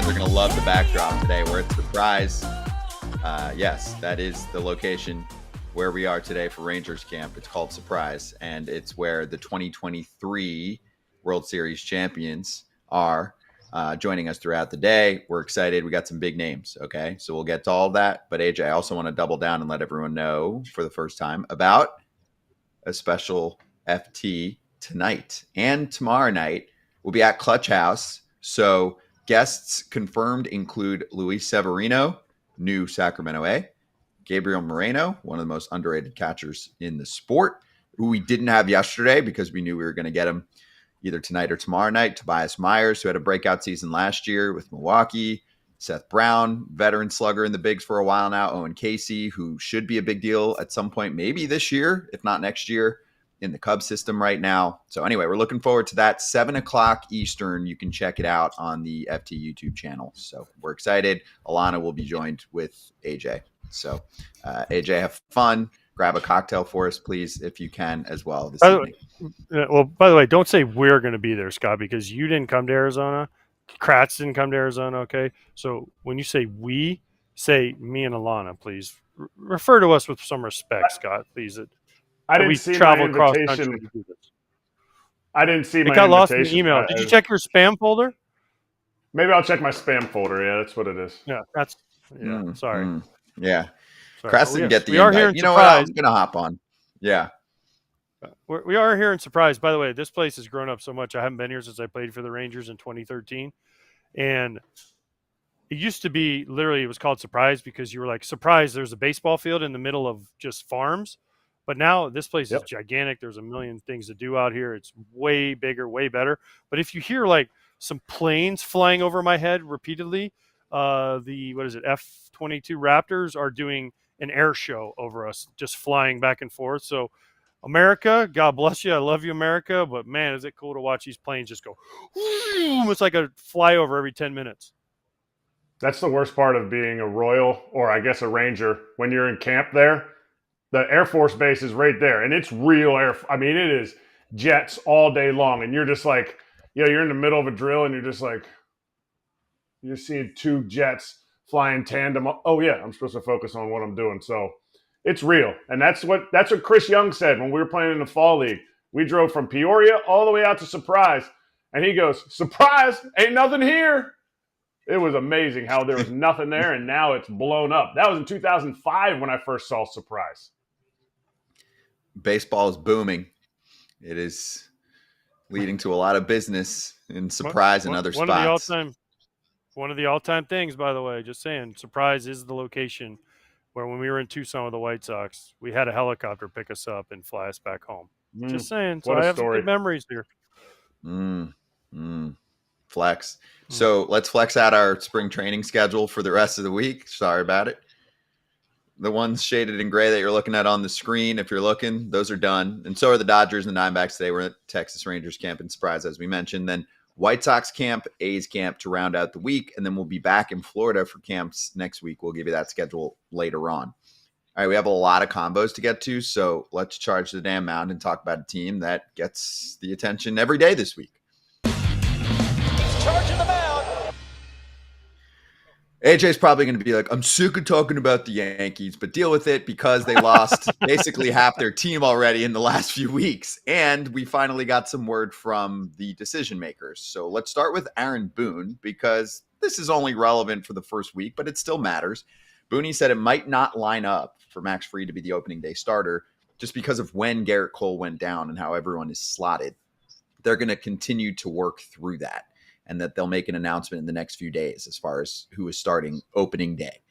are going to love the backdrop today. We're at Surprise. Yes, that is the location where we are today for Rangers camp. It's called Surprise, and it's where the 2023 World Series champions are joining us throughout the day. We're excited. We got some big names, okay? So we'll get to all of that. But AJ, I also want to double down and let everyone know for the first time about a special FT tonight and tomorrow night. We'll be at Clutch House. So guests confirmed include Luis Severino, new Sacramento A, Gabriel Moreno, one of the most underrated catchers in the sport, who we didn't have yesterday because we knew we were going to get him either tonight or tomorrow night. Tobias Myers, who had a breakout season last year with Milwaukee. Seth Brown, veteran slugger in the bigs for a while now. Owen Casey, who should be a big deal at some point, maybe this year, if not next year, in the Cubs system right now. So anyway, we're looking forward to that. 7 o'clock Eastern. You can check it out on the FT YouTube channel. So we're excited. Alana will be joined with AJ. So AJ, have fun. Grab a cocktail for us, please, if you can, as well this evening. By the way, don't say we're going to be there, Scott, because you didn't come to Arizona. Kratz didn't come to Arizona, okay? So when you say we, say me and Alana, please. Refer to us with some respect, Scott, please. I didn't see my invitation. I didn't see my invitation. It got lost in the email. Did you check your spam folder? Maybe I'll check my spam folder. Yeah, that's what it is. Yeah, sorry. Yeah. Sorry. Kratz didn't get the invite. You know what? I was going to hop on. Yeah. We are here in Surprise. By the way, this place has grown up so much. I haven't been here since I played for the Rangers in 2013. And it used to be literally, it was called Surprise because you were like, surprise, there's a baseball field in the middle of just farms. But now this place is gigantic. There's a million things to do out here. It's way bigger, way better. But if you hear like some planes flying over my head repeatedly, F-22 Raptors are doing an air show over us, just flying back and forth. So America, God bless you. I love you, America. But man, is it cool to watch these planes just go. It's like a flyover every 10 minutes. That's the worst part of being a Royal, or I guess a Ranger. When you're in camp there, the Air Force Base is right there. And it's real it is jets all day long. And you're just like, you're in the middle of a drill and you're just like, you're seeing 2 jets flying tandem. Oh, yeah, I'm supposed to focus on what I'm doing. So it's real. And that's what Chris Young said when we were playing in the Fall League. We drove from Peoria all the way out to Surprise. And he goes, surprise, ain't nothing here. It was amazing how there was nothing there, and now it's blown up. That was in 2005 when I first saw Surprise. Baseball is booming. It is leading to a lot of business in Surprise and other spots. One of the all-time things, by the way, just saying, Surprise is the location where when we were in Tucson with the White Sox, we had a helicopter pick us up and fly us back home. Just saying. So I have some good memories here. Flex. So let's flex out our spring training schedule for the rest of the week. Sorry about it. The ones shaded in gray that you're looking at on the screen, if you're looking, those are done. And so are the Dodgers and the Diamondbacks today. We're at Texas Rangers camp in Surprise, as we mentioned. Then White Sox camp, A's camp to round out the week. And then we'll be back in Florida for camps next week. We'll give you that schedule later on. All right, we have a lot of combos to get to. So let's charge the damn mound and talk about a team that gets the attention every day this week. Charging the mound. AJ's probably going to be like, I'm sick of talking about the Yankees, but deal with it because they lost basically half their team already in the last few weeks. And we finally got some word from the decision makers. So let's start with Aaron Boone because this is only relevant for the first week, but it still matters. Booney said it might not line up for Max Fried to be the opening day starter just because of when Garrett Cole went down and how everyone is slotted. They're going to continue to work through that, and that they'll make an announcement in the next few days as far as who is starting opening day.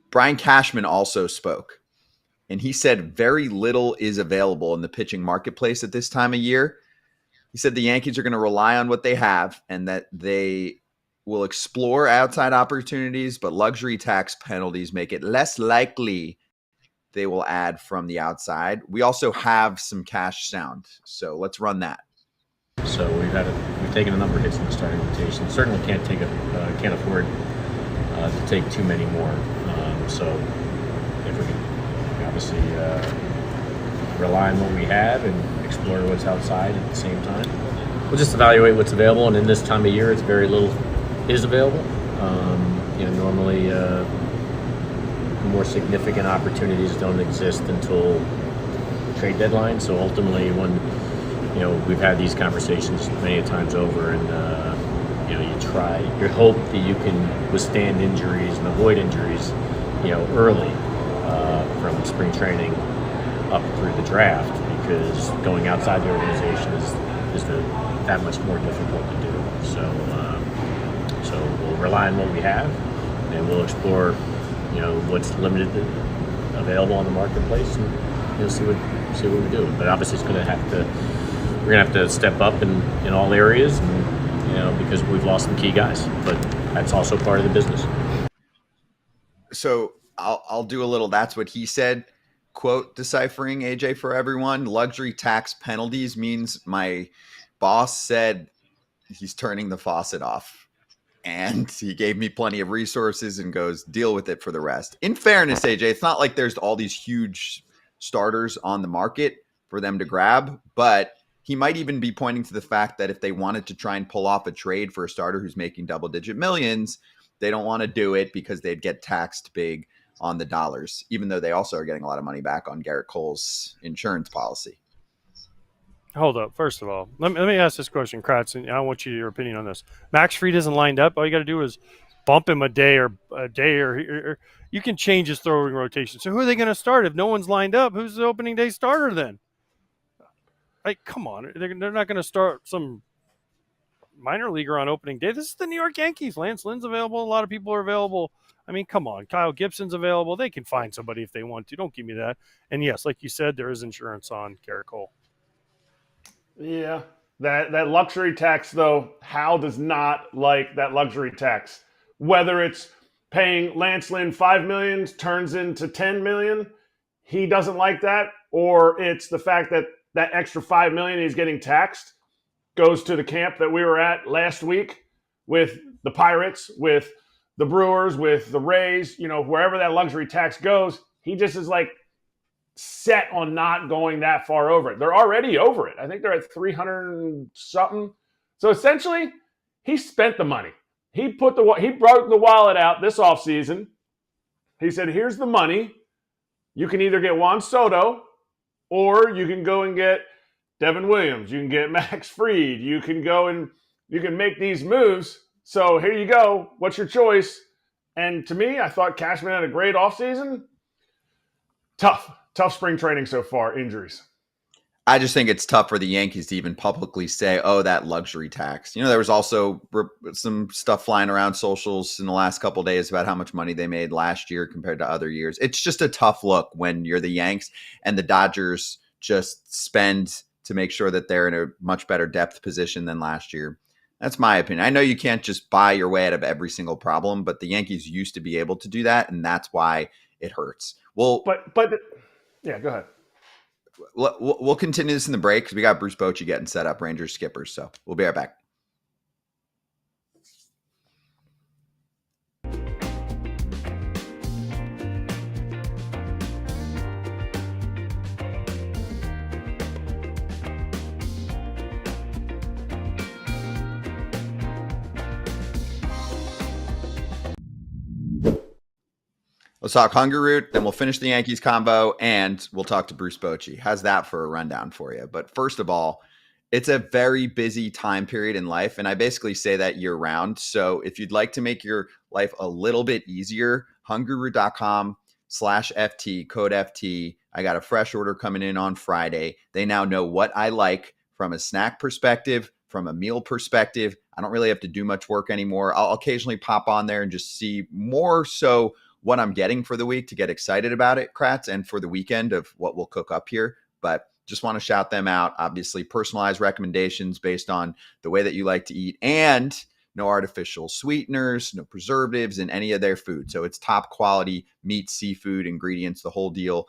Brian Cashman also spoke, and he said very little is available in the pitching marketplace at this time of year. He said the Yankees are going to rely on what they have and that they will explore outside opportunities, but luxury tax penalties make it less likely they will add from the outside. We also have some cash sound, so let's run that. So we've taken a number of hits in the starting rotation. Certainly can't afford to take too many more. So if we can obviously rely on what we have and explore what's outside at the same time. We'll just evaluate what's available, and in this time of year, it's very little is available. Normally more significant opportunities don't exist until trade deadline. So ultimately, when we've had these conversations many times over, and you hope that you can withstand injuries and avoid injuries, early from spring training up through the draft, because going outside the organization is that much more difficult to do. So we'll rely on what we have, and we'll explore what's limited available on the marketplace, and see what we do. But obviously we're gonna have to step up in all areas, and because we've lost some key guys, but that's also part of the business. So I'll do a little that's what he said quote deciphering, AJ, for everyone. Luxury tax penalties means my boss said he's turning the faucet off, and he gave me plenty of resources and goes, deal with it for the rest. In fairness, AJ, it's not like there's all these huge starters on the market for them to grab, but he might even be pointing to the fact that if they wanted to try and pull off a trade for a starter who's making double-digit millions, they don't want to do it because they'd get taxed big on the dollars, even though they also are getting a lot of money back on Garrett Cole's insurance policy. Hold up. First of all, let me ask this question, Kratz, and I want your opinion on this. Max Fried isn't lined up. All you got to do is bump him a day, or you can change his throwing rotation. So who are they going to start if no one's lined up? Who's the opening day starter then? Like, come on. They're not going to start some minor leaguer on opening day. This is the New York Yankees. Lance Lynn's available. A lot of people are available. I mean, come on. Kyle Gibson's available. They can find somebody if they want to. Don't give me that. And yes, like you said, there is insurance on Garrett Cole. Yeah, that luxury tax, though, Hal does not like that luxury tax. Whether it's paying Lance Lynn $5 million turns into $10 million, he doesn't like that, or it's the fact that that extra $5 million he's getting taxed goes to the camp that we were at last week with the Pirates, with the Brewers, with the Rays, wherever that luxury tax goes, he just is like set on not going that far over it. They're already over it. I think they're at 300 and something. So essentially, he spent the money. He broke the wallet out this offseason. He said, here's the money. You can either get Juan Soto, or you can go and get Devin Williams. You can get Max Fried. You can go and you can make these moves. So here you go. What's your choice? And to me, I thought Cashman had a great offseason. Tough spring training so far, injuries. I just think it's tough for the Yankees to even publicly say, oh, that luxury tax. There was also some stuff flying around socials in the last couple of days about how much money they made last year compared to other years. It's just a tough look when you're the Yanks and the Dodgers just spend to make sure that they're in a much better depth position than last year. That's my opinion. I know you can't just buy your way out of every single problem, but the Yankees used to be able to do that, and that's why it hurts. Well, but yeah, go ahead. We'll continue this in the break because we got Bruce Bochy getting set up, Rangers skippers. So we'll be right back. Let's talk Hungryroot, then we'll finish the Yankees combo, and we'll talk to Bruce Bochy. How's that for a rundown for you? But first of all, it's a very busy time period in life, and I basically say that year-round. So if you'd like to make your life a little bit easier, hungryroot.com/FT, code FT. I got a fresh order coming in on Friday. They now know what I like from a snack perspective, from a meal perspective. I don't really have to do much work anymore. I'll occasionally pop on there and just see more so what I'm getting for the week to get excited about it, Kratz, and for the weekend of what we'll cook up here. But just want to shout them out. Obviously, personalized recommendations based on the way that you like to eat, and no artificial sweeteners, no preservatives in any of their food. So it's top quality meat, seafood, ingredients, the whole deal,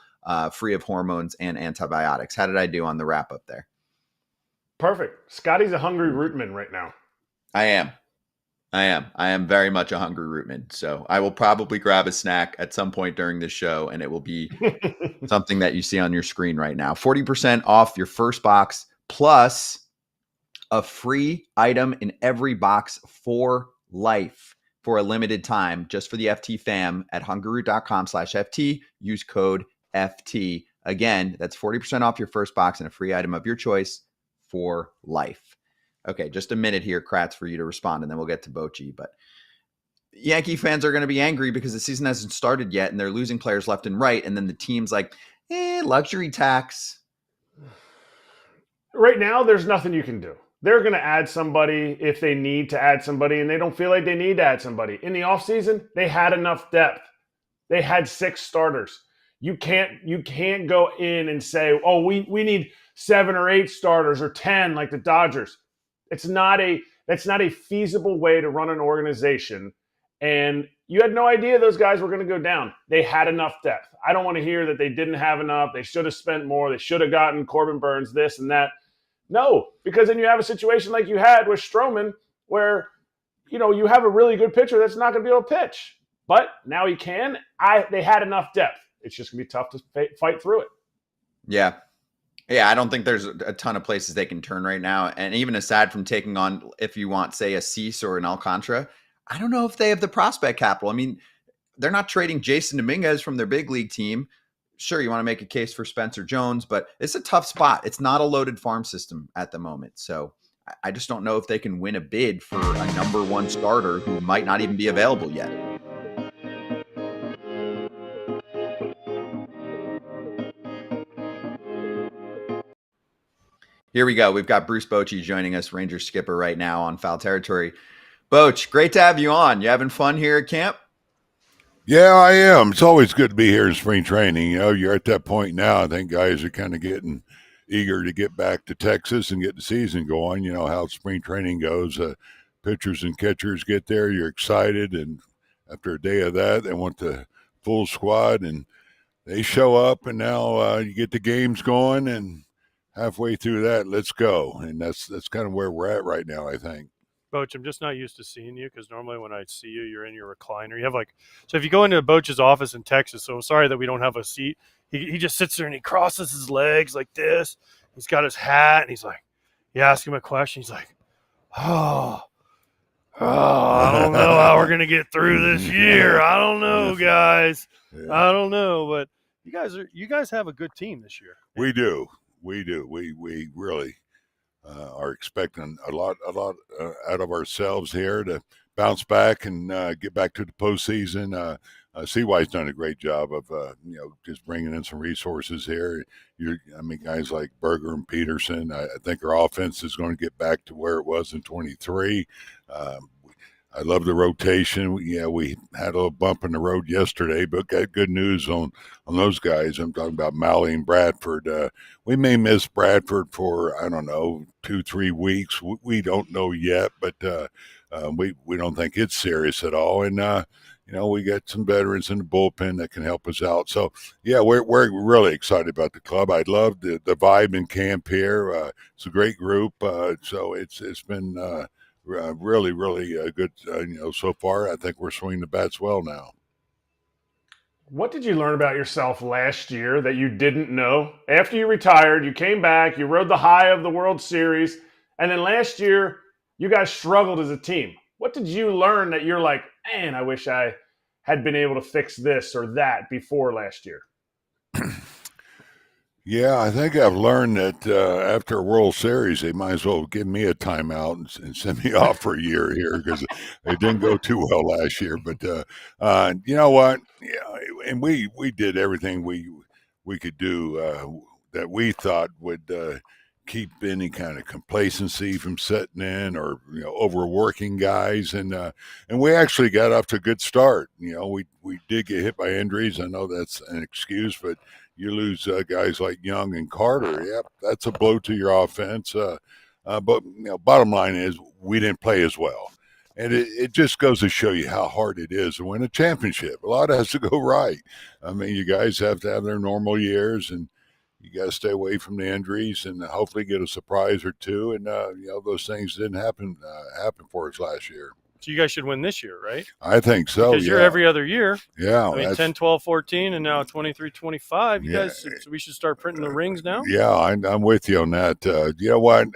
free of hormones and antibiotics. How did I do on the wrap up there? Perfect. Scotty's a hungry rootman right now. I am very much a hungry rootman. So I will probably grab a snack at some point during this show, and it will be something that you see on your screen right now. 40% off your first box plus a free item in every box for life for a limited time just for the FT fam at hungryroot.com/FT. Use code FT. Again, that's 40% off your first box and a free item of your choice for life. Okay, just a minute here, Kratz, for you to respond, and then we'll get to Bochy. But Yankee fans are going to be angry because the season hasn't started yet, and they're losing players left and right, and then the team's like, luxury tax. Right now, there's nothing you can do. They're going to add somebody if they need to add somebody, and they don't feel like they need to add somebody. In the offseason, they had enough depth. They had 6 starters. You can't go in and say, oh, we need 7 or 8 starters or 10 like the Dodgers. That's not a feasible way to run an organization. And you had no idea those guys were going to go down. They had enough depth. I don't want to hear that they didn't have enough. They should have spent more. They should have gotten Corbin Burns, this and that. No, because then you have a situation like you had with Stroman where, you have a really good pitcher that's not going to be able to pitch. But now he can. They had enough depth. It's just going to be tough to fight through it. Yeah. Yeah, I don't think there's a ton of places they can turn right now. And even aside from taking on, if you want, say, a Cease or an Alcantara, I don't know if they have the prospect capital. I mean, they're not trading Jason Dominguez from their big league team. Sure, you want to make a case for Spencer Jones, but it's a tough spot. It's not a loaded farm system at the moment. So I just don't know if they can win a bid for a number 1 starter who might not even be available yet. Here we go. We've got Bruce Bochy joining us, Rangers skipper, right now on Foul Territory. Boch, great to have you on. You having fun here at camp? Yeah, I am. It's always good to be here in spring training. You're at that point now. I think guys are kind of getting eager to get back to Texas and get the season going. You know how spring training goes. Pitchers and catchers get there. You're excited. And after a day of that, they want the full squad. And they show up, and now you get the games going. And halfway through that, let's go. And that's kind of where we're at right now, I think. Boch, I'm just not used to seeing you because normally when I see you, you're in your recliner. You have so if you go into Boch's office in Texas, so I'm sorry that we don't have a seat. He just sits there and he crosses his legs like this. He's got his hat and he's like, you ask him a question. He's like, oh, I don't know how we're going to get through this year. I don't know, guys. I don't know, but you guys have a good team this year. We do. We really are expecting a lot out of ourselves here to bounce back and get back to the postseason. CY's done a great job of just bringing in some resources here. Guys like Berger and Peterson. I think our offense is going to get back to where it was in 23. I love the rotation. We had a little bump in the road yesterday, but got good news on those guys. I'm talking about Malley and Bradford. We may miss Bradford for, 2-3 weeks. We don't know yet, but we don't think it's serious at all. And, we got some veterans in the bullpen that can help us out. So, yeah, we're really excited about the club. I love the vibe in camp here. It's a great group. So it's been really, really good, so far. I think we're swinging the bats well now. What did you learn about yourself last year that you didn't know? After you retired, you came back, you rode the high of the World Series, and then last year, you guys struggled as a team. What did you learn that you're like, man, I wish I had been able to fix this or that before last year? Yeah, I think I've learned that after a World Series, they might as well give me a timeout and send me off for a year here because it didn't go too well last year. But you know what? Yeah, and we did everything we could do that we thought would keep any kind of complacency from setting in or overworking guys, and we actually got off to a good start. We did get hit by injuries. I know that's an excuse, but you lose guys like Young and Carter. Yep, that's a blow to your offense. But bottom line is we didn't play as well. And it just goes to show you how hard it is to win a championship. A lot has to go right. I mean, you guys have to have their normal years, and you got to stay away from the injuries and hopefully get a surprise or two. And, those things didn't happen for us last year. So you guys should win this year, right? I think so, because you're every other year. Yeah. I mean, 10, 12, 14, and now 23, 25. You guys, we should start printing the rings now? Yeah, I'm with you on that. You know what?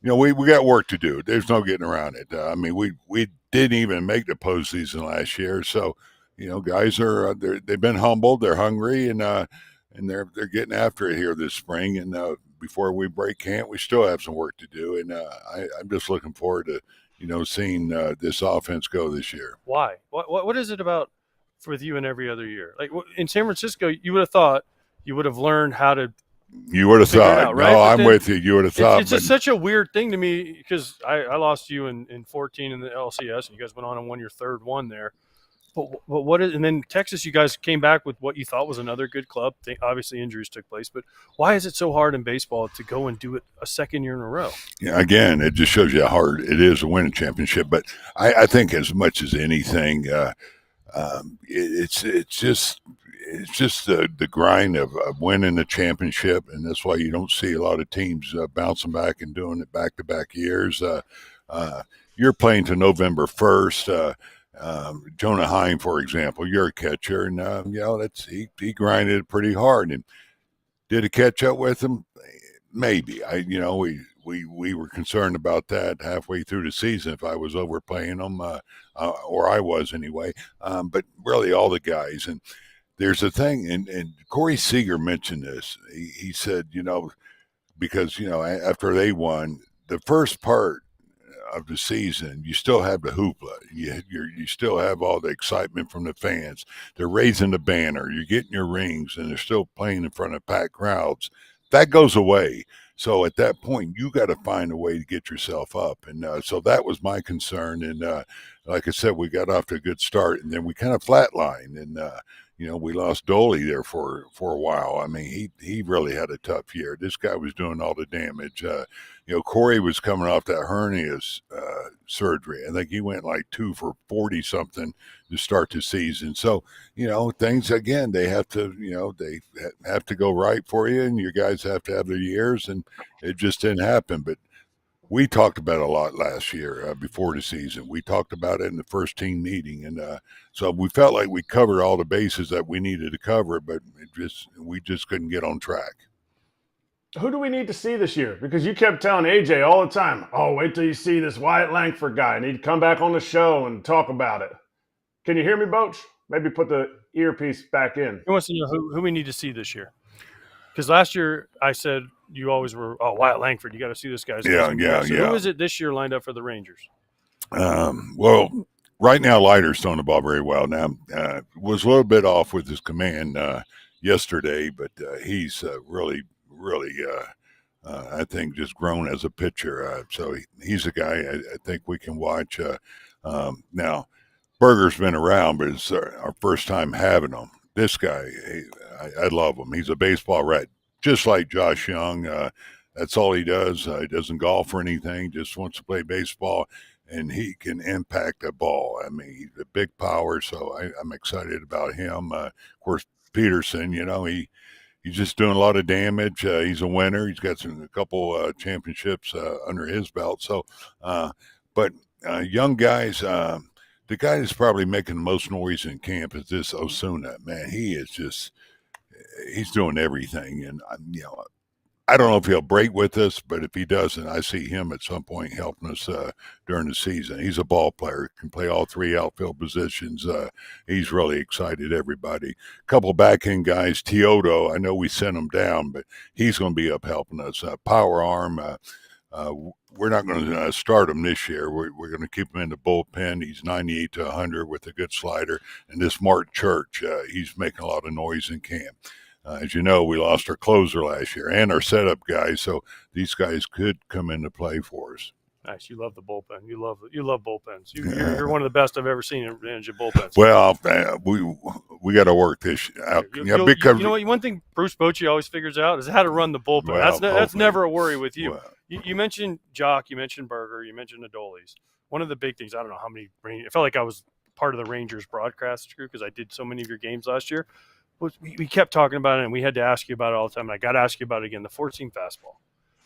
we got work to do. There's no getting around it. I mean, we didn't even make the postseason last year, so guys are they've been humbled, they're hungry, and they're getting after it here this spring. And before we break camp, we still have some work to do, and I'm just looking forward to seeing this offense go this year. Why? What is it about with you and every other year? Like in San Francisco, you would have thought you would have learned how to. You would have thought. Out, right? No, I'm with you. You would have thought. It's just such a weird thing to me because I lost you in 14 in the LCS, and you guys went on and won your third one there. But what is, and then Texas, you guys came back with what you thought was another good club. Obviously, injuries took place, but why is it so hard in baseball to go and do it a second year in a row? Yeah, again, it just shows you how hard it is to win a championship. But I think as much as anything, it's just the grind of winning the championship, and that's why you don't see a lot of teams bouncing back and doing it back-to-back years. You're playing to November 1st. Jonah Heim, for example, you're a catcher, and he grinded it pretty hard. And did it catch up with him? Maybe. We were concerned about that halfway through the season if I was overplaying them, or I was anyway. But really, all the guys. And there's a thing, and Corey Seager mentioned this. He said, because after they won, the first part of the season, you still have the hoopla. You still have all the excitement from the fans. They're raising the banner. You're getting your rings, and they're still playing in front of packed crowds. That goes away. So at that point, you got to find a way to get yourself up. And so that was my concern. And like I said, we got off to a good start, and then we kind of flatlined. And we lost Dolly there for a while. I mean, he really had a tough year. This guy was doing all the damage. Corey was coming off that hernia surgery. I think he went like 2 for 40 something to start the season. So things again, they have to they have to go right for you, and your guys have to have their years, and it just didn't happen. But we talked about it a lot last year before the season. We talked about it in the first team meeting, and so we felt like we covered all the bases that we needed to cover, but we just couldn't get on track. Who do we need to see this year? Because you kept telling AJ all the time, oh, wait till you see this Wyatt Langford guy, and he'd come back on the show and talk about it. Can you hear me, Bochy? Maybe put the earpiece back in. He wants to know who we need to see this year. Because last year I said you always were, Wyatt Langford, you got to see this guy. Yeah. Who is it this year lined up for the Rangers? Well, right now Leiter's throwing the ball very well. Now, was a little bit off with his command yesterday, but he's really, I think, just grown as a pitcher. So he's a guy I think we can watch. Now, Berger's been around, but it's our first time having him. This guy, I love him. He's a baseball rat, just like Josh Young. That's all he does. He doesn't golf or anything, just wants to play baseball, and he can impact a ball. I mean, he's a big power, so I'm excited about him. Of course, Peterson, he's just doing a lot of damage. He's a winner. He's got a couple championships under his belt. So, but young guys, the guy that's probably making the most noise in camp is this Osuna. Man, he's doing everything. And, I don't know if he'll break with us, but if he doesn't, I see him at some point helping us during the season. He's a ball player, can play all 3 outfield positions. He's really excited everybody. A couple back-end guys, Teodo, I know we sent him down, but he's going to be up helping us. Power arm, we're not going to start him this year. We're going to keep him in the bullpen. He's 98 to 100 with a good slider. And this Mark Church, he's making a lot of noise in camp. As you know, we lost our closer last year and our setup guys, so these guys could come into play for us. Nice. You love the bullpen. You love bullpens. You're one of the best I've ever seen in manage bullpens. Well, we got to work this out. Because you know what? One thing Bruce Bochy always figures out is how to run the bullpen. Well, that's never a worry with you. Well, You mentioned Jock. You mentioned Berger. You mentioned Adolis. One of the big things, I don't know how many. I felt like I was part of the Rangers broadcast crew because I did so many of your games last year. We kept talking about it, and we had to ask you about it all the time. And I got to ask you about it again. The 4-seam fastball,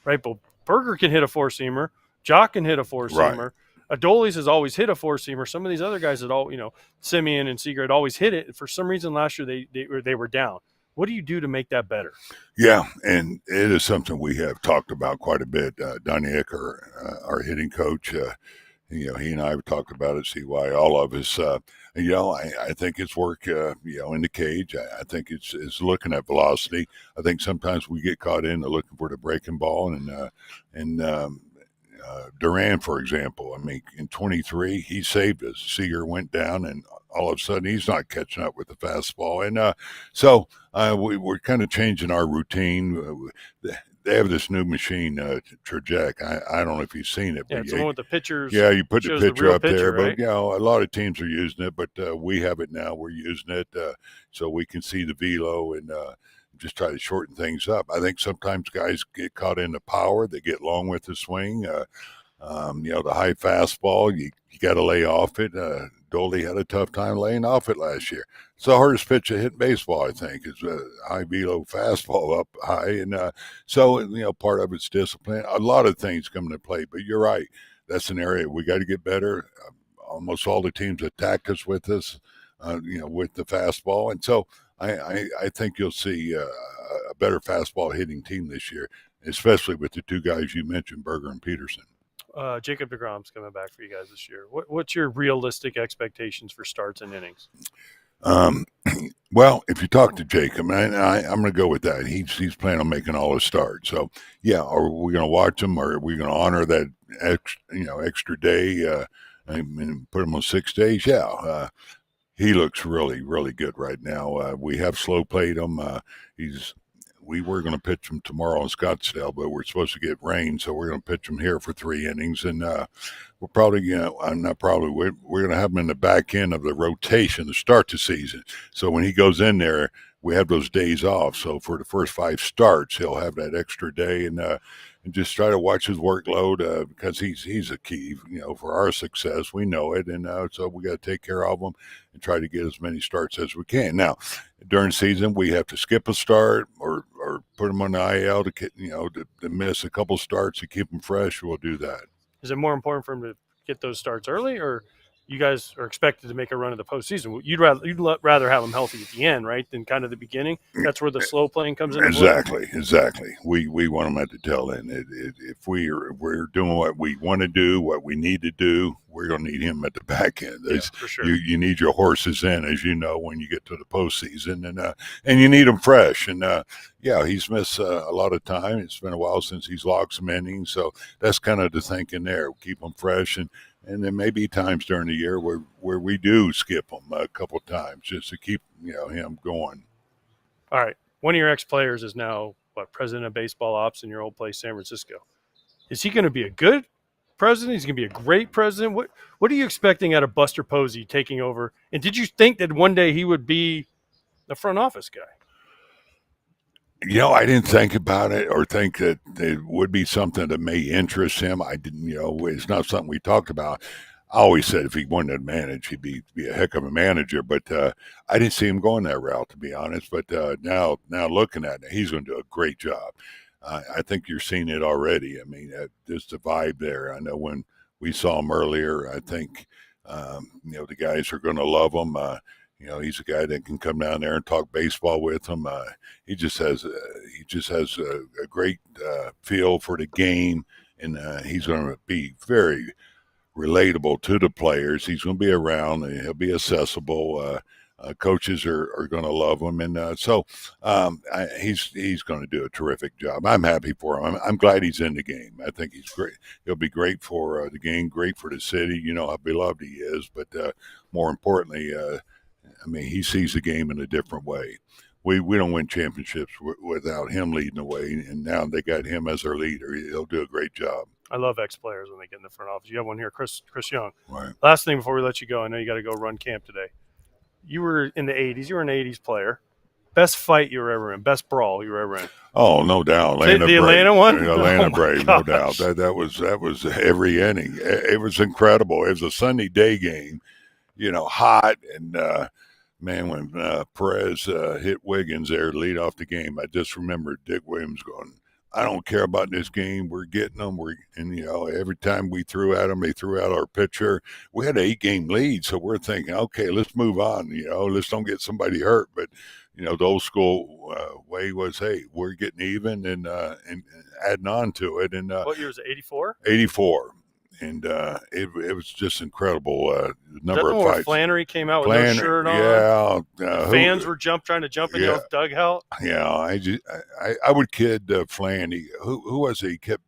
right? But Berger can hit a 4-seamer. Jock can hit a 4-seamer. Right. Adolis has always hit a 4-seamer. Some of these other guys that Simeon and Seager had always hit it. For some reason last year they were down. What do you do to make that better? Yeah, and it is something we have talked about quite a bit. Donnie Ecker, our hitting coach, he and I have talked about it, see why all of us, I think it's work, in the cage. I think it's looking at velocity. I think sometimes we get caught into looking for the breaking ball, and Duran, for example, I mean, in 23, he saved us. Seager went down, and all of a sudden he's not catching up with the fastball. And so we're kind of changing our routine. They have this new machine, Traject. I don't know if you've seen it. Yeah, but it's the one with the pictures. Yeah, you put the picture up there. Right? But, a lot of teams are using it, but we have it now. We're using it so we can see the velo and just try to shorten things up. I think sometimes guys get caught in the power. They get long with the swing. The high fastball, you got to lay off it. Dolly had a tough time laying off it last year. It's the hardest pitch to hit in baseball, I think, is a high velo fastball up high. And so, part of it's discipline. A lot of things come into play, but you're right. That's an area we got to get better. Almost all the teams attack us with this, with the fastball. And so I think you'll see a better fastball hitting team this year, especially with the two guys you mentioned, Berger and Peterson. Jacob deGrom's coming back for you guys this year. What's your realistic expectations for starts and innings? Well, if you talk to Jacob, I'm going to go with that. He's planning on making all his starts. So, yeah, are we going to watch him, or are we going to honor that extra day and put him on 6 days? Yeah, he looks really, really good right now. We have slow played him. We were going to pitch him tomorrow in Scottsdale, but we're supposed to get rain, so we're going to pitch him here for 3 innings. And we're probably, we're going to have him in the back end of the rotation to start the season. So when he goes in there, we have those days off. So for the first 5 starts, he'll have that extra day and just try to watch his workload because he's a key, for our success. We know it, and so we got to take care of him and try to get as many starts as we can. Now, during season, we have to skip a start or put him on the IL to miss a couple starts to keep him fresh. We'll do that. Is it more important for him to get those starts early, or you guys are expected to make a run of the postseason? You'd rather have him healthy at the end, right, than kind of the beginning? That's where the slow playing comes in. Exactly. We want him at the tail end. If we're doing what we want to do, what we need to do, we're going to need him at the back end. Yeah, for sure. You need your horses in, as you know, when you get to the postseason, and you need them fresh. And he's missed a lot of time. It's been a while since he's logged some innings, so that's kind of the thinking there. Keep them fresh, and there may be times during the year where we do skip him a couple times just to keep him going. All right, one of your ex-players is now president of baseball ops in your old place, San Francisco. Is he going to be a good president? He's going to be a great president. What are you expecting out of Buster Posey taking over? And did you think that one day he would be the front office guy? I didn't think about it or think that it would be something that may interest him. I didn't, it's not something we talked about. I always said if he wanted to manage, he'd be a heck of a manager, but I didn't see him going that route, to be honest. But now looking at it, he's going to do a great job. I think you're seeing it already. I mean, just the vibe there. I know when we saw him earlier, I think, the guys are going to love him. He's a guy that can come down there and talk baseball with him. He just has a great feel for the game, and he's going to be very relatable to the players. He's going to be around, and he'll be accessible. Coaches are going to love him, and so he's going to do a terrific job. I'm happy for him. I'm glad he's in the game. I think he's great. He'll be great for the game, great for the city. You know how beloved he is, but more importantly, he sees the game in a different way. We don't win championships without him leading the way, and now they got him as their leader. He'll do a great job. I love ex-players when they get in the front office. You have one here, Chris Young. Right. Last thing before we let you go, I know you got to go run camp today. You were in the 80s. You were an 80s player. Best fight you were ever in. Best brawl you were ever in. Oh, no doubt. The Atlanta one? Atlanta Brave, no doubt. That was every inning. It was incredible. It was a Sunday day game, hot. And, when Perez hit Wiggins there to lead off the game, I just remember Dick Williams going, I don't care about this game. We're getting them. And every time we threw at them, they threw out our pitcher. We had an 8-game lead, so we're thinking, okay, let's move on. Let's don't get somebody hurt. But the old school way was, hey, we're getting even and adding on to it. And what year was it? 84. 84. And it was just incredible. Number of fights. Flannery came out with no shirt on. Yeah, fans were trying to jump in the dugout. Yeah, I would kid Flannery. Who was he? He kept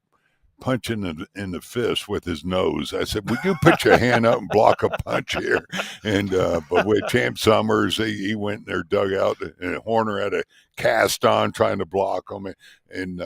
punching in the fist with his nose. I said, "Would you put your hand up and block a punch here?" And but with Champ Summers, he went in their dugout, and Horner had a cast on trying to block him, and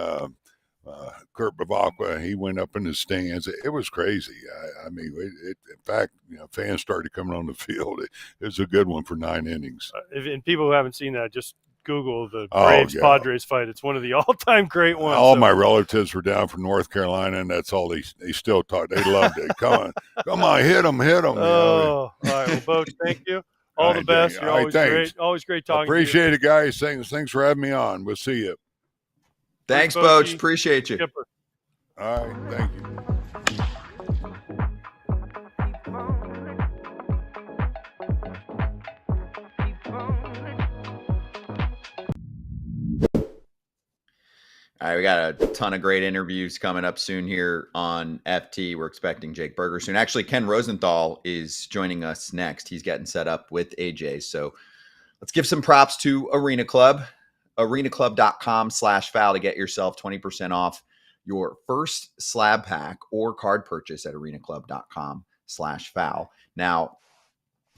Kurt Bavacqua, he went up in the stands. It was crazy. I mean, in fact, fans started coming on the field. It was a good one for 9 innings. And people who haven't seen that, just Google the Braves-Padres fight. It's one of the all-time great ones. All my relatives were down from North Carolina, and that's all they still talk. They loved it. Come on, hit them. Oh, all right. Well, Boch, thank you. All the best. You're always great. Always great talking to you. Appreciate it, guys. Thanks for having me on. We'll see you. Thanks, Boch. Appreciate you. Skipper. All right. Thank you. All right, we got a ton of great interviews coming up soon here on FT. We're expecting Jake Berger soon. Actually, Ken Rosenthal is joining us next. He's getting set up with AJ. So let's give some props to Arena Club. arenaclub.com/foul to get yourself 20% off your first slab pack or card purchase at arenaclub.com/foul. Now,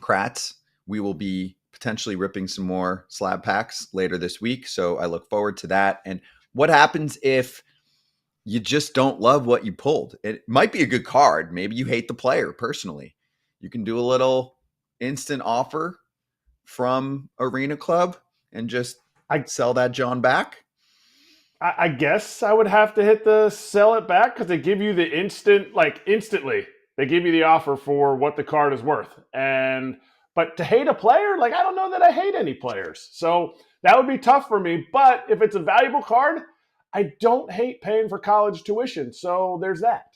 Kratz, we will be potentially ripping some more slab packs later this week. So I look forward to that. And what happens if you just don't love what you pulled? It might be a good card. Maybe you hate the player personally. You can do a little instant offer from Arena Club and just sell that John back. I guess I would have to hit the sell it back because they give you the instantly. They give you the offer for what the card is worth. But to hate a player, I don't know that I hate any players. So that would be tough for me. But if it's a valuable card, I don't hate paying for college tuition. So there's that.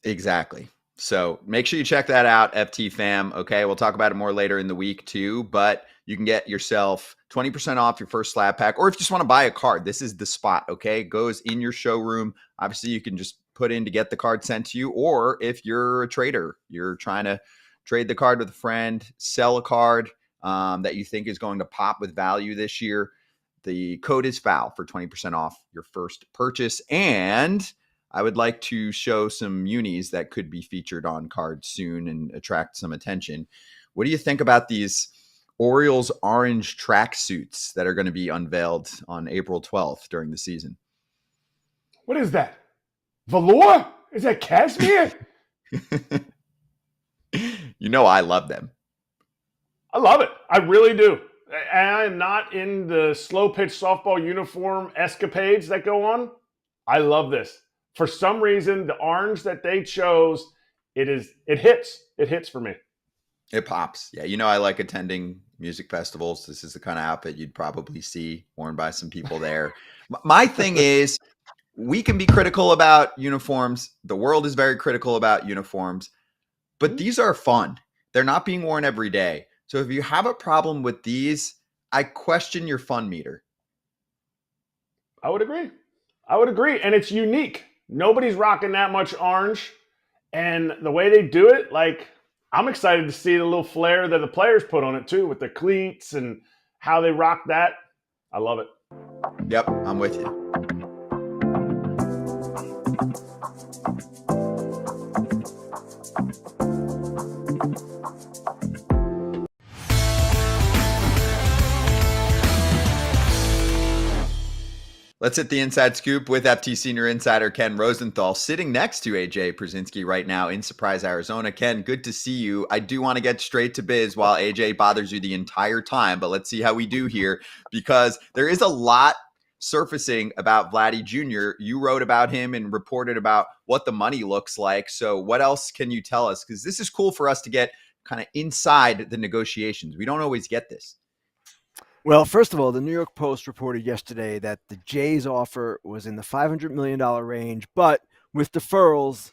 Exactly. So make sure you check that out, FT fam. Okay, we'll talk about it more later in the week too. But you can get yourself 20% off your first slab pack. Or if you just want to buy a card, this is the spot, okay? It goes in your showroom. Obviously, you can just put in to get the card sent to you. Or if you're a trader, you're trying to trade the card with a friend, sell a card that you think is going to pop with value this year, the code is FOUL for 20% off your first purchase. And I would like to show some unis that could be featured on cards soon and attract some attention. What do you think about these Orioles orange tracksuits that are going to be unveiled on April 12th during the season? What is that? Velour? Is that cashmere? I love them. I love it. I really do. And I am not in the slow pitch softball uniform escapades that go on. I love this. For some reason, the orange that they chose, it hits. It hits for me. It pops. Yeah. I like attending music festivals. This is the kind of outfit you'd probably see worn by some people there. My thing is, we can be critical about uniforms. The world is very critical about uniforms, but these are fun. They're not being worn every day. So if you have a problem with these, I question your fun meter. I would agree. And it's unique. Nobody's rocking that much orange. And the way they do it, I'm excited to see the little flair that the players put on it too, with the cleats and how they rock that. I love it. Yep, I'm with you. Let's hit the inside scoop with FT Senior Insider Ken Rosenthal, sitting next to AJ Pierzynski right now in Surprise, Arizona. Ken, good to see you. I do want to get straight to biz while AJ bothers you the entire time, but let's see how we do here, because there is a lot surfacing about Vladdy Jr. You wrote about him and reported about what the money looks like. So what else can you tell us? Because this is cool for us to get kind of inside the negotiations. We don't always get this. Well, first of all, the New York Post reported yesterday that the Jays' offer was in the $500 million range, but with deferrals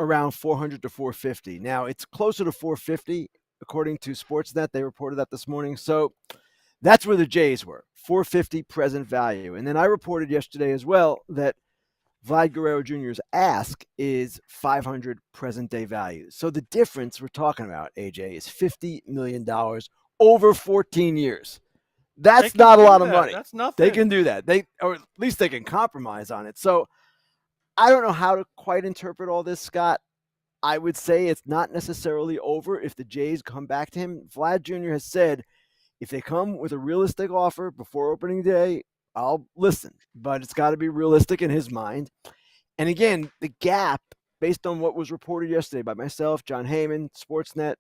around 400 to 450. Now, it's closer to 450, according to Sportsnet. They reported that this morning. So that's where the Jays were, 450 present value. And then I reported yesterday as well that Vlad Guerrero Jr.'s ask is 500 present day value. So the difference we're talking about, AJ, is $50 million over 14 years. That's not a lot of money. That's nothing. They can do that. Or at least they can compromise on it. So I don't know how to quite interpret all this, Scott. I would say it's not necessarily over if the Jays come back to him. Vlad Jr. has said if they come with a realistic offer before opening day, I'll listen. But it's got to be realistic in his mind. And again, the gap, based on what was reported yesterday by myself, John Heyman, Sportsnet,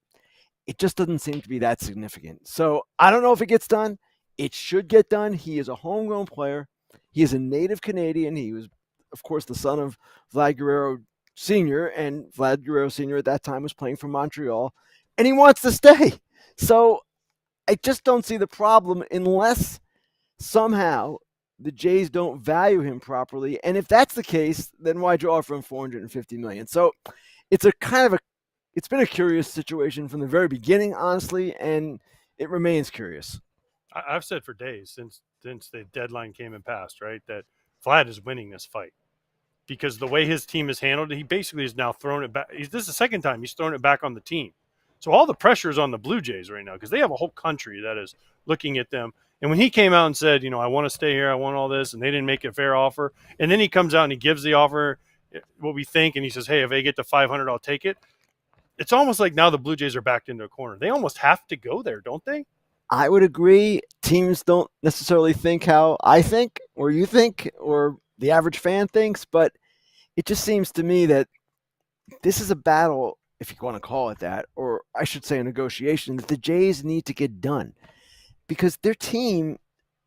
it just doesn't seem to be that significant. So I don't know if it gets done. It should get done. He is a homegrown player. He is a native Canadian. He was, of course, the son of Vlad Guerrero Senior, and Vlad Guerrero Senior at that time was playing for Montreal, and he wants to stay. So I just don't see the problem unless somehow the Jays don't value him properly. And if that's the case, then why'd you offer him $450 million? So it's it's been a curious situation from the very beginning, honestly, and it remains curious. I've said for days since the deadline came and passed, right, that Vlad is winning this fight because the way his team has handled it, he basically has now thrown it back. This is the second time he's thrown it back on the team. So all the pressure is on the Blue Jays right now because they have a whole country that is looking at them. And when he came out and said, I want to stay here, I want all this, and they didn't make a fair offer, and then he comes out and he gives the offer what we think, and he says, hey, if they get to 500, I'll take it. It's almost like now the Blue Jays are backed into a corner. They almost have to go there, don't they? I would agree. Teams don't necessarily think how I think or you think or the average fan thinks, but it just seems to me that this is a battle, if you want to call it that, or I should say a negotiation, that the Jays need to get done because their team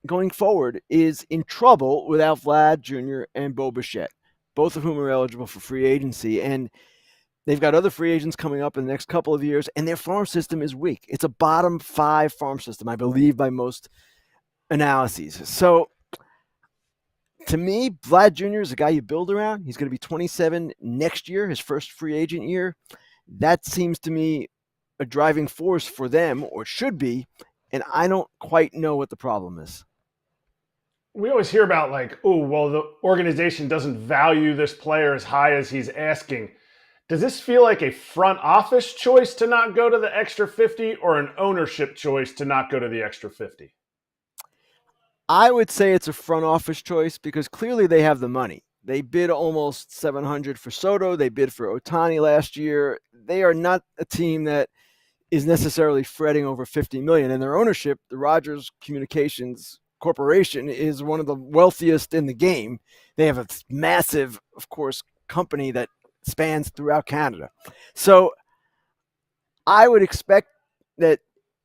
going forward is in trouble without Vlad Jr. and Bo Bichette, both of whom are eligible for free agency. And they've got other free agents coming up in the next couple of years, and their farm system is weak. It's a bottom 5 farm system, I believe, by most analyses. So, to me, Vlad Jr. is a guy you build around. He's going to be 27 next year, his first free agent year. That seems to me a driving force for them, or should be, and I don't quite know what the problem is. We always hear about the organization doesn't value this player as high as he's asking. Does this feel like a front office choice to not go to the extra 50 or an ownership choice to not go to the extra 50? I would say it's a front office choice because clearly they have the money. They bid almost 700 for Soto. They bid for Ohtani last year. They are not a team that is necessarily fretting over 50 million. And their ownership, the Rogers Communications Corporation, is one of the wealthiest in the game. They have a massive, of course, company that spans throughout Canada. So I would expect that,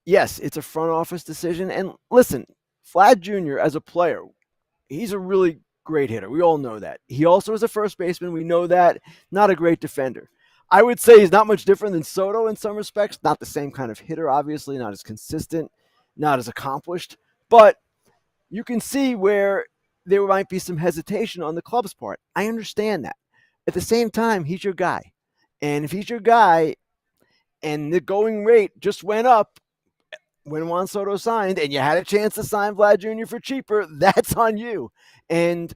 yes, it's a front office decision. And listen, Vlad Jr. as a player, he's a really great hitter. We all know that. He also is a first baseman. We know that. Not a great defender. I would say he's not much different than Soto in some respects. Not the same kind of hitter, obviously, not as consistent, not as accomplished. But you can see where there might be some hesitation on the club's part. I understand that. At the same time, he's your guy. And if he's your guy and the going rate just went up when Juan Soto signed and you had a chance to sign Vlad Jr. for cheaper, that's on you. And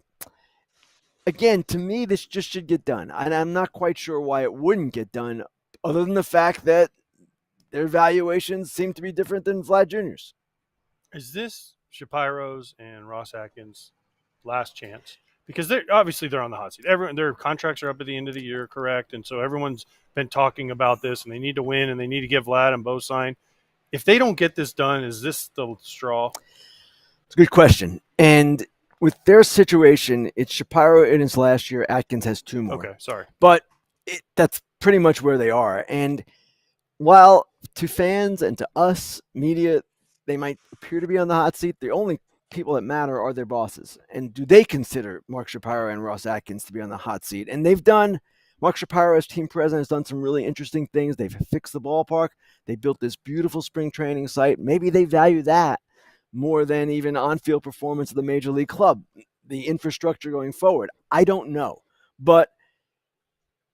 again, to me, this just should get done. And I'm not quite sure why it wouldn't get done, other than the fact that their valuations seem to be different than Vlad Jr.'s. Is this Shapiro's and Ross Atkins' last chance? Because they're on the hot seat. Their contracts are up at the end of the year, correct? And so everyone's been talking about this, and they need to win, and they need to get Vlad and Bo signed. If they don't get this done, is this the straw? It's a good question. And with their situation, it's Shapiro in his last year. Atkins has 2 more. Okay, sorry. But that's pretty much where they are. And while to fans and to us, media, they might appear to be on the hot seat, the only people that matter are their bosses. And do they consider Mark Shapiro and Ross Atkins to be on the hot seat? And Mark Shapiro as team president has done some really interesting things. They've fixed the ballpark. They built this beautiful spring training site. Maybe they value that more than even on-field performance of the major league club, the infrastructure going forward. I don't know. But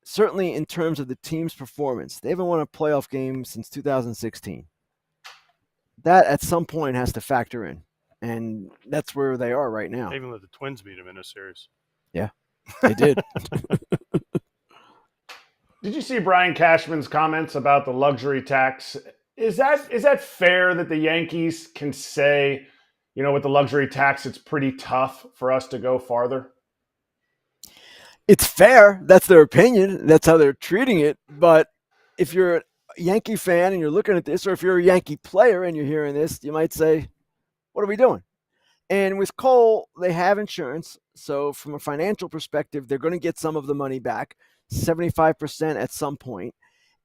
certainly in terms of the team's performance, they haven't won a playoff game since 2016. That at some point has to factor in. And that's where they are right now. They even let the Twins beat them in a series. Yeah, they did. Did you see Brian Cashman's comments about the luxury tax? Is that fair that the Yankees can say, with the luxury tax, it's pretty tough for us to go farther? It's fair. That's their opinion. That's how they're treating it. But if you're a Yankee fan and you're looking at this, or if you're a Yankee player and you're hearing this, you might say, what are we doing? And with Cole, they have insurance. So from a financial perspective, they're going to get some of the money back, 75% at some point.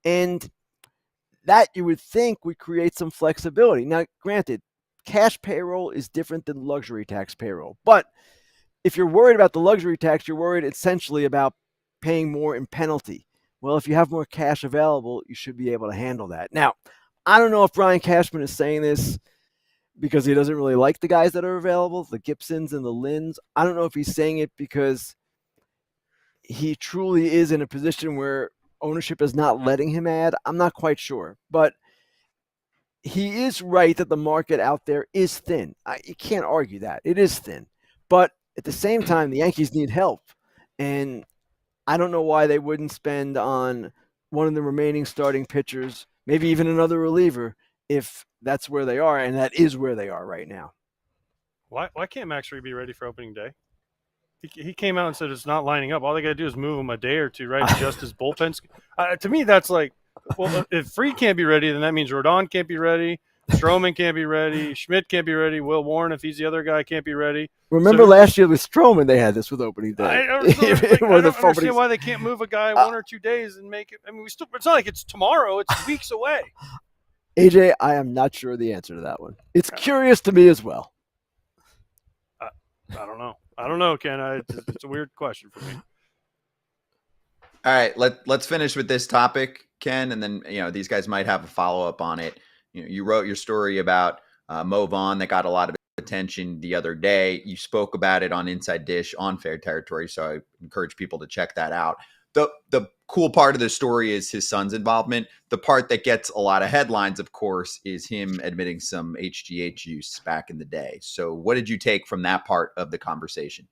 And that you would think would create some flexibility. Now, granted, cash payroll is different than luxury tax payroll. But if you're worried about the luxury tax, you're worried essentially about paying more in penalty. Well, if you have more cash available, you should be able to handle that. Now, I don't know if Brian Cashman is saying this because he doesn't really like the guys that are available, the Gibsons and the Lins. I don't know if he's saying it because he truly is in a position where ownership is not letting him add. I'm not quite sure. But he is right that the market out there is thin. You can't argue that. It is thin. But at the same time, the Yankees need help. And I don't know why they wouldn't spend on one of the remaining starting pitchers, maybe even another reliever, if that's where they are, and that is where they are right now. Why can't Max Reed be ready for opening day? He came out and said it's not lining up. All they got to do is move him a day or two, right? Adjust his bullpen. To me, that's like, well, if Fried can't be ready, then that means Rodon can't be ready, Stroman can't be ready, Schmidt can't be ready, Will Warren, if he's the other guy, can't be ready. Remember last year with Stroman, they had this with opening day. I don't understand why they can't move a guy 1 or 2 days and make it. I mean, it's not like it's tomorrow. It's weeks away. AJ, I am not sure the answer to that one. It's curious to me as well. I don't know, Ken. It's a weird question for me. All right, let's finish with this topic, Ken, and then these guys might have a follow-up on it. You wrote your story about Mo Vaughn that got a lot of attention the other day. You spoke about it on Inside Dish on Fair Territory, so I encourage people to check that out. The cool part of the story is his son's involvement. The part that gets a lot of headlines, of course, is him admitting some HGH use back in the day. So what did you take from that part of the conversation?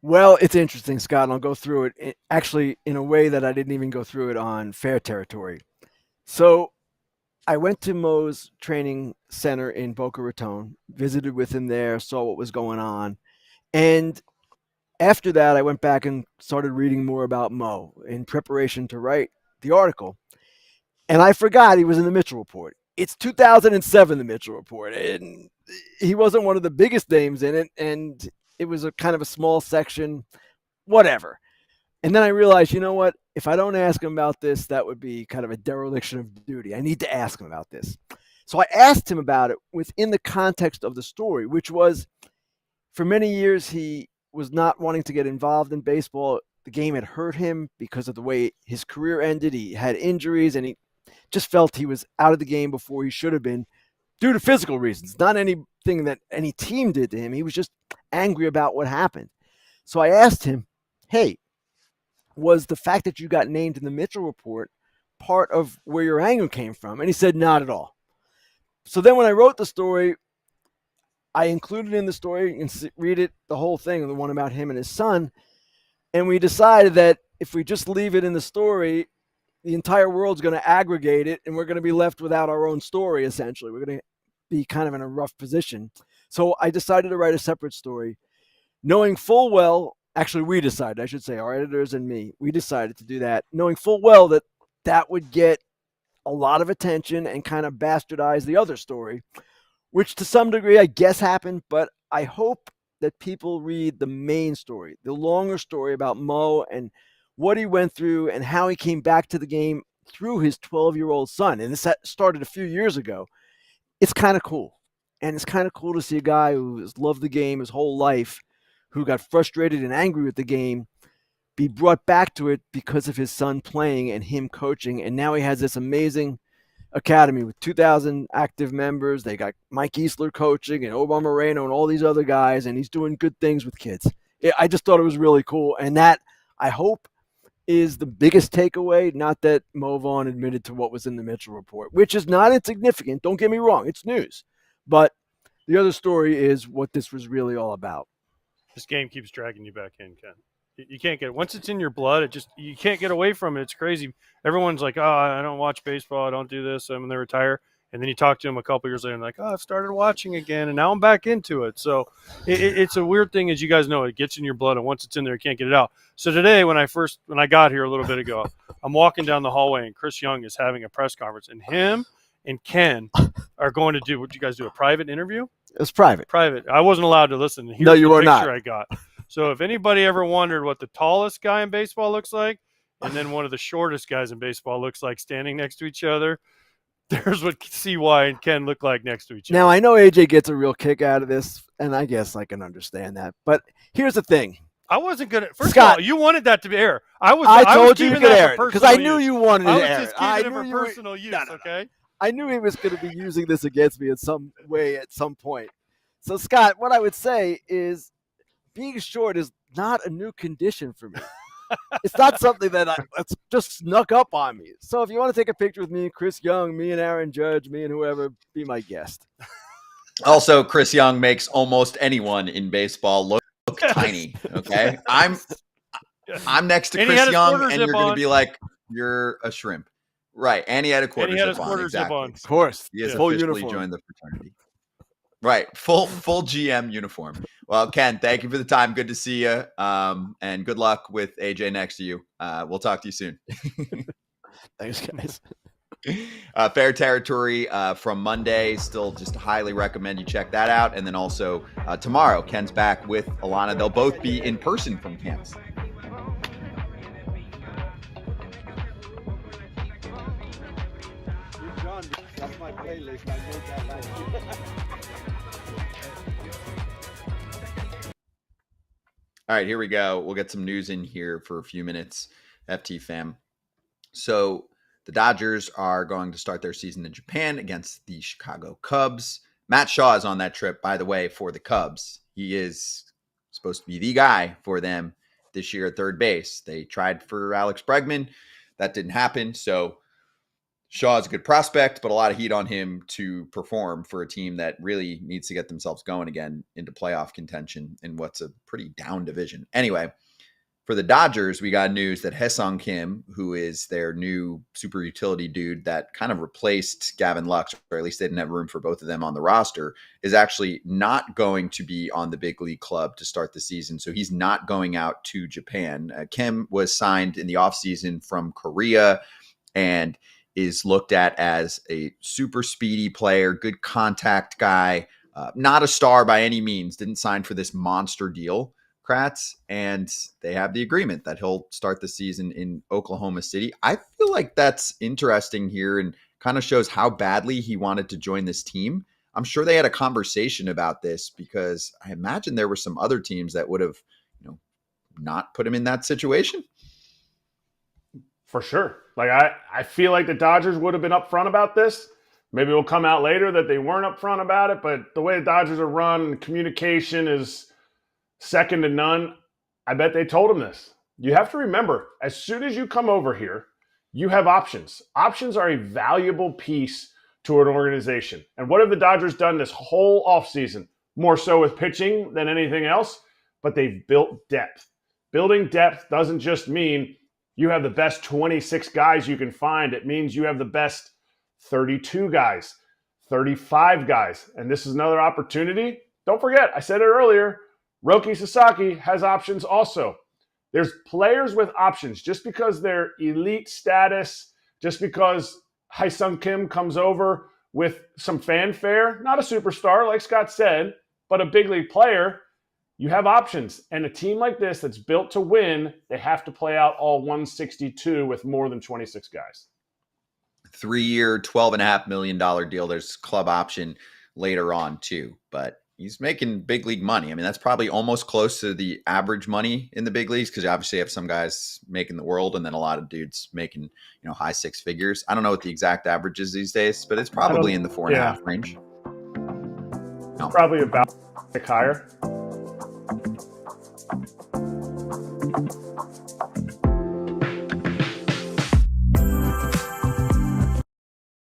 Well, it's interesting, Scott, and I'll go through it actually in a way that I didn't even go through it on Fair Territory. So I went to Mo's training center in Boca Raton, visited with him there, saw what was going on. And after that, I went back and started reading more about Mo in preparation to write the article. And I forgot he was in the Mitchell Report. It's 2007, the Mitchell Report. And he wasn't one of the biggest names in it. And it was a kind of a small section, whatever. And then I realized, you know what? If I don't ask him about this, that would be kind of a dereliction of duty. I need to ask him about this. So I asked him about it within the context of the story, which was for many years he was not wanting to get involved in baseball. The game had hurt him because of the way his career ended. He had injuries and he just felt he was out of the game before he should have been due to physical reasons, not anything that any team did to him. He was just angry about what happened. So I asked him, hey, was the fact that you got named in the Mitchell Report part of where your anger came from? And he said, not at all. So then when I wrote the story, I included in the story and read it, the whole thing, the one about him and his son. And we decided that if we just leave it in the story, the entire world's going to aggregate it and we're going to be left without our own story, essentially. We're going to be kind of in a rough position. So I decided to write a separate story, knowing full well, actually we decided, I should say, our editors and me, we decided to do that, knowing full well that that would get a lot of attention and kind of bastardize the other story, which to some degree I guess happened, but I hope that people read the main story, the longer story about Mo and what he went through and how he came back to the game through his 12-year-old son. And this started a few years ago. It's kind of cool. And it's kind of cool to see a guy who has loved the game his whole life, who got frustrated and angry with the game, be brought back to it because of his son playing and him coaching. And now he has this amazing academy with 2,000 active members. They got Mike Easler coaching and Omar Moreno and all these other guys, and he's doing good things with kids. I just thought it was really cool, and that, I hope, is the biggest takeaway. Not that Mo Vaughn admitted to what was in the Mitchell report, which is not insignificant. Don't get me wrong. It's news. But the other story is what this was really all about. This game keeps dragging you back in, Ken. You can't get it. Once it's in your blood, you can't get away from it. It's crazy. Everyone's like, oh, I don't watch baseball. I don't do this. I'm going to retire. And then you talk to them a couple years later and like, oh, I've started watching again, and now I'm back into it. So it's a weird thing, as you guys know. It gets in your blood, and once it's in there, you can't get it out. So today, when I got here a little bit ago, I'm walking down the hallway, and Chris Young is having a press conference, and him and Ken are going to do, what you guys do, a private interview? It's private. Private. I wasn't allowed to listen. Here's No, you the were not. picture I got. So if anybody ever wondered what the tallest guy in baseball looks like, and then one of the shortest guys in baseball looks like standing next to each other, there's what CY and Ken look like next to each other. Now, I know AJ gets a real kick out of this, and I guess I can understand that. But here's the thing. I wasn't going to – first Scott, of all, you wanted that to be air. I told you keeping could that air for it because I personal knew use. you wanted to I was air just it. keeping it for personal use, okay? I knew he was going to be using this against me in some way at some point. So, Scott, what I would say is being short is not a new condition for me. It's not something that's just snuck up on me. So if you want to take a picture with me and Chris Young, me and Aaron Judge, me and whoever, be my guest. Also, Chris Young makes almost anyone in baseball look tiny. Okay, I'm next to Chris Young, and you're going to be like, you're a shrimp, right? And he had a quarter zip on. Exactly. Of course, he has full officially uniform. joined the fraternity. Right, full GM uniform. Well, Ken, thank you for the time. Good to see you, and good luck with AJ next to you. We'll talk to you soon. Thanks, guys. Fair Territory from Monday. Still just highly recommend you check that out. And then also tomorrow, Ken's back with Alana. They'll both be in person from camps. That's my playlist. I made that last year. All right, here we go. We'll get some news in here for a few minutes, FT fam. So the Dodgers are going to start their season in Japan against the Chicago Cubs. Matt Shaw is on that trip, by the way, for the Cubs. He is supposed to be the guy for them this year at third base. They tried for Alex Bregman. That didn't happen. So Shaw is a good prospect, but a lot of heat on him to perform for a team that really needs to get themselves going again into playoff contention in what's a pretty down division. Anyway, for the Dodgers, we got news that Hyseong Kim, who is their new super utility dude that kind of replaced Gavin Lux, or at least they didn't have room for both of them on the roster, is actually not going to be on the big league club to start the season. So he's not going out to Japan. Kim was signed in the offseason from Korea and is looked at as a super speedy player, good contact guy, not a star by any means, didn't sign for this monster deal, Kratz, and they have the agreement that he'll start the season in Oklahoma City. I feel like that's interesting here and kind of shows how badly he wanted to join this team. I'm sure they had a conversation about this because I imagine there were some other teams that would have, not put him in that situation. For sure. Like I feel like the Dodgers would have been upfront about this. Maybe it will come out later that they weren't upfront about it, but the way the Dodgers are run, communication is second to none. I bet they told him this. You have to remember, as soon as you come over here, you have options. Options are a valuable piece to an organization. And what have the Dodgers done this whole offseason? More so with pitching than anything else, but they've built depth. Building depth doesn't just mean you have the best 26 guys you can find. It means you have the best 32 guys, 35 guys. And this is another opportunity. Don't forget, I said it earlier, Roki Sasaki has options also. There's players with options. Just because they're elite status, just because Hyseong Kim comes over with some fanfare, not a superstar, like Scott said, but a big league player, you have options. And a team like this that's built to win, they have to play out all 162 with more than 26 guys. 3-year, $12.5 million deal. There's club option later on too. But, he's making big league money. I mean, that's probably almost close to the average money in the big leagues, because you obviously have some guys making the world and then a lot of dudes making, high six figures. I don't know what the exact average is these days, but it's probably in the 4.5 range. No. Probably about higher.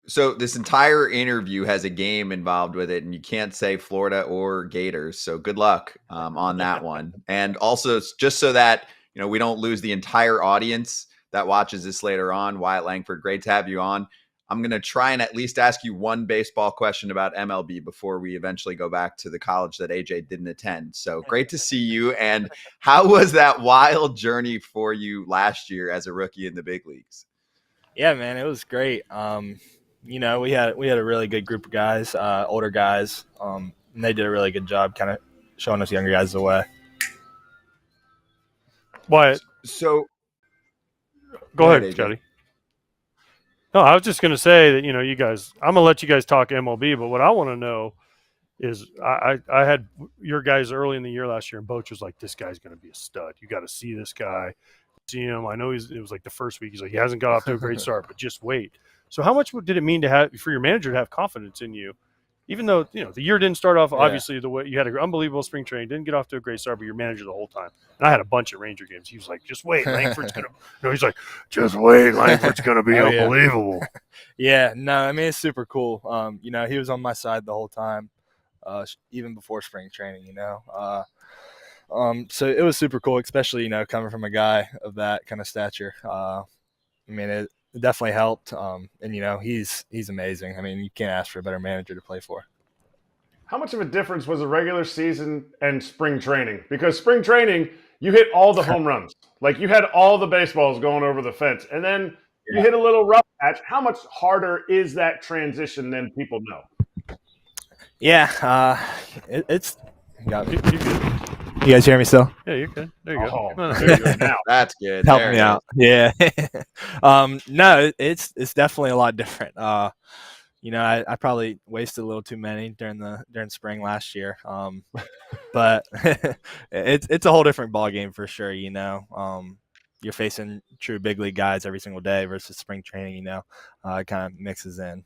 So this entire interview has a game involved with it, and you can't say Florida or Gators. So good luck on that one. And also, just so that we don't lose the entire audience that watches this later on, Wyatt Langford, great to have you on. I'm going to try and at least ask you one baseball question about MLB before we eventually go back to the college that AJ didn't attend. So great to see you. And how was that wild journey for you last year as a rookie in the big leagues? Yeah, man, it was great. We had a really good group of guys, older guys, and they did a really good job kind of showing us younger guys the way. Wyatt, so go ahead, Scotty. No, I was just going to say that, you guys, I'm going to let you guys talk MLB, but what I want to know is I had your guys early in the year last year, and Bochy was like, this guy's going to be a stud. You got to see this guy. See him. I know it was like the first week. He's like, he hasn't got off to a great start, but just wait. So how much did it mean for your manager to have confidence in you? Even though, the year didn't start off, obviously, the way you had an unbelievable spring training, didn't get off to a great start, but your manager the whole time. And I had a bunch of Ranger games. He was like, just wait, Langford's going to – no, he's like, just wait, Langford's going to be unbelievable. Yeah, no, I mean, it's super cool. He was on my side the whole time, even before spring training, So it was super cool, especially, coming from a guy of that kind of stature. It definitely helped. And he's amazing. I mean, you can't ask for a better manager to play for. How much of a difference was the regular season and spring training? Because spring training, you hit all the home runs. Like, you had all the baseballs going over the fence. And then you hit a little rough patch. How much harder is that transition than people know? Yeah, it's – you good. You guys hear me still? Yeah, you're good. There you go. There you go now. That's good. Help me out. Yeah. No, it's definitely a lot different. I probably wasted a little too many during spring last year. But it's a whole different ball game for sure. You're facing true big league guys every single day versus spring training. It kind of mixes in.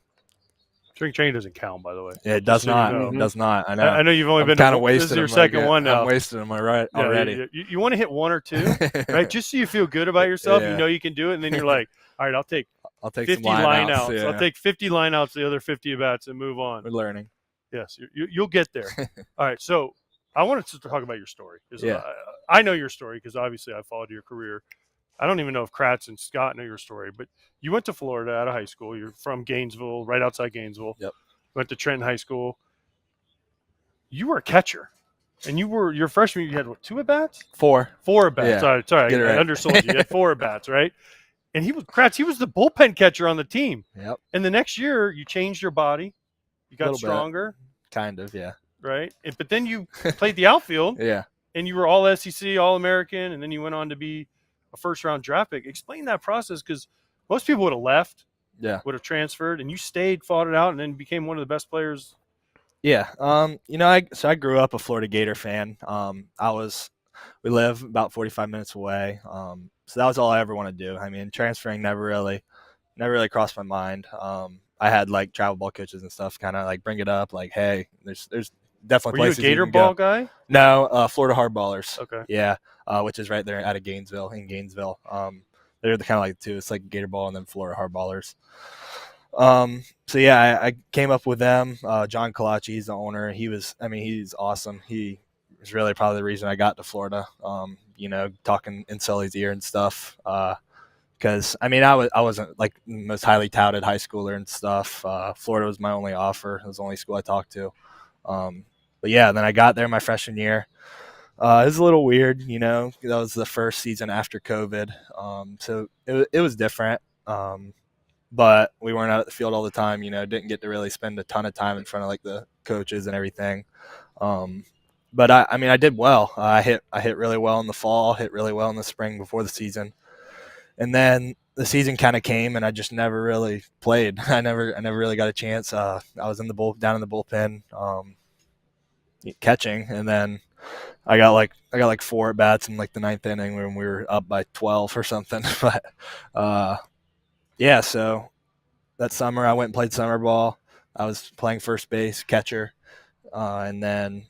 Spring training doesn't count, by the way. Yeah, it does not. It does not. I know. I know you've only been kind of wasted. This is your second one now. I'm wasting them already. You want to hit one or two, right? Just so you feel good about yourself. Yeah. You know you can do it, and then you're like, all right, I'll take 50 line outs. Yeah. I'll take 50 line outs, the other 50 at bats, and move on. We're learning. Yes, you'll get there. All right, so I wanted to talk about your story. Yeah. I know your story because obviously I followed your career. I don't even know if Kratz and Scott know your story, but you went to Florida out of high school. You're from Gainesville, right outside Gainesville. Yep. Went to Trenton High School. You were a catcher, and your freshman year, you had what, 2 at bats? 4 at bats. Yeah. Sorry, I undersold you. You had 4 at bats, right? And he was the bullpen catcher on the team. Yep. And the next year, you changed your body. You got stronger. Kind of, yeah. Right, but then you played the outfield. Yeah. And you were all SEC, all American, and then you went on to be a first-round draft pick. Explain that process, because most people would have left. Yeah. Would have transferred, and you stayed, fought it out, and then became one of the best players. Yeah. I grew up a Florida Gator fan. We live about 45 minutes away. So that was all I ever wanted to do. I mean, transferring never really crossed my mind. I had like travel ball coaches and stuff kind of like bring it up, like, hey, there's definitely places. Were you a Gator ball guy? No, Florida Hardballers. Okay. Yeah, which is right there out of Gainesville. They're kind of like the two. It's like Gator Ball and then Florida Hardballers. So yeah, I came up with them. John Kalachi, he's the owner. He's awesome. He was really probably the reason I got to Florida. Talking in Sully's ear and stuff. Because I wasn't like the most highly touted high schooler and stuff. Florida was my only offer. It was the only school I talked to. But yeah, then I got there my freshman year. It was a little weird, that was the first season after COVID. So it was different. But we weren't out at the field all the time, didn't get to really spend a ton of time in front of like the coaches and everything. But I did well. I hit really well in the fall, hit really well in the spring before the season. And then the season kind of came and I just never really played. I never really got a chance. I was down in the bullpen. catching, and then I got like 4 at bats in like the 9th inning when we were up by 12 or something. But yeah, so that summer I went and played summer ball. I was playing first base, catcher, and then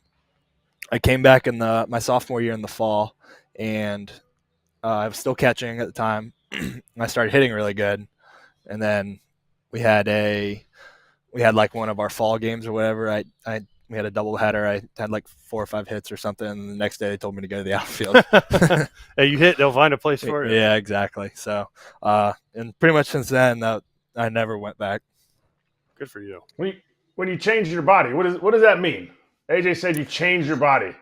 I came back in my sophomore year in the fall, and I was still catching at the time. I started hitting really good, and then we had like one of our fall games or whatever. We had a doubleheader. I had like 4 or 5 hits or something. And the next day they told me to go to the outfield. Hey, you hit, they'll find a place for you. Yeah, exactly. So, and pretty much since then, I never went back. Good for you. When you change your body, what does that mean? AJ said you changed your body.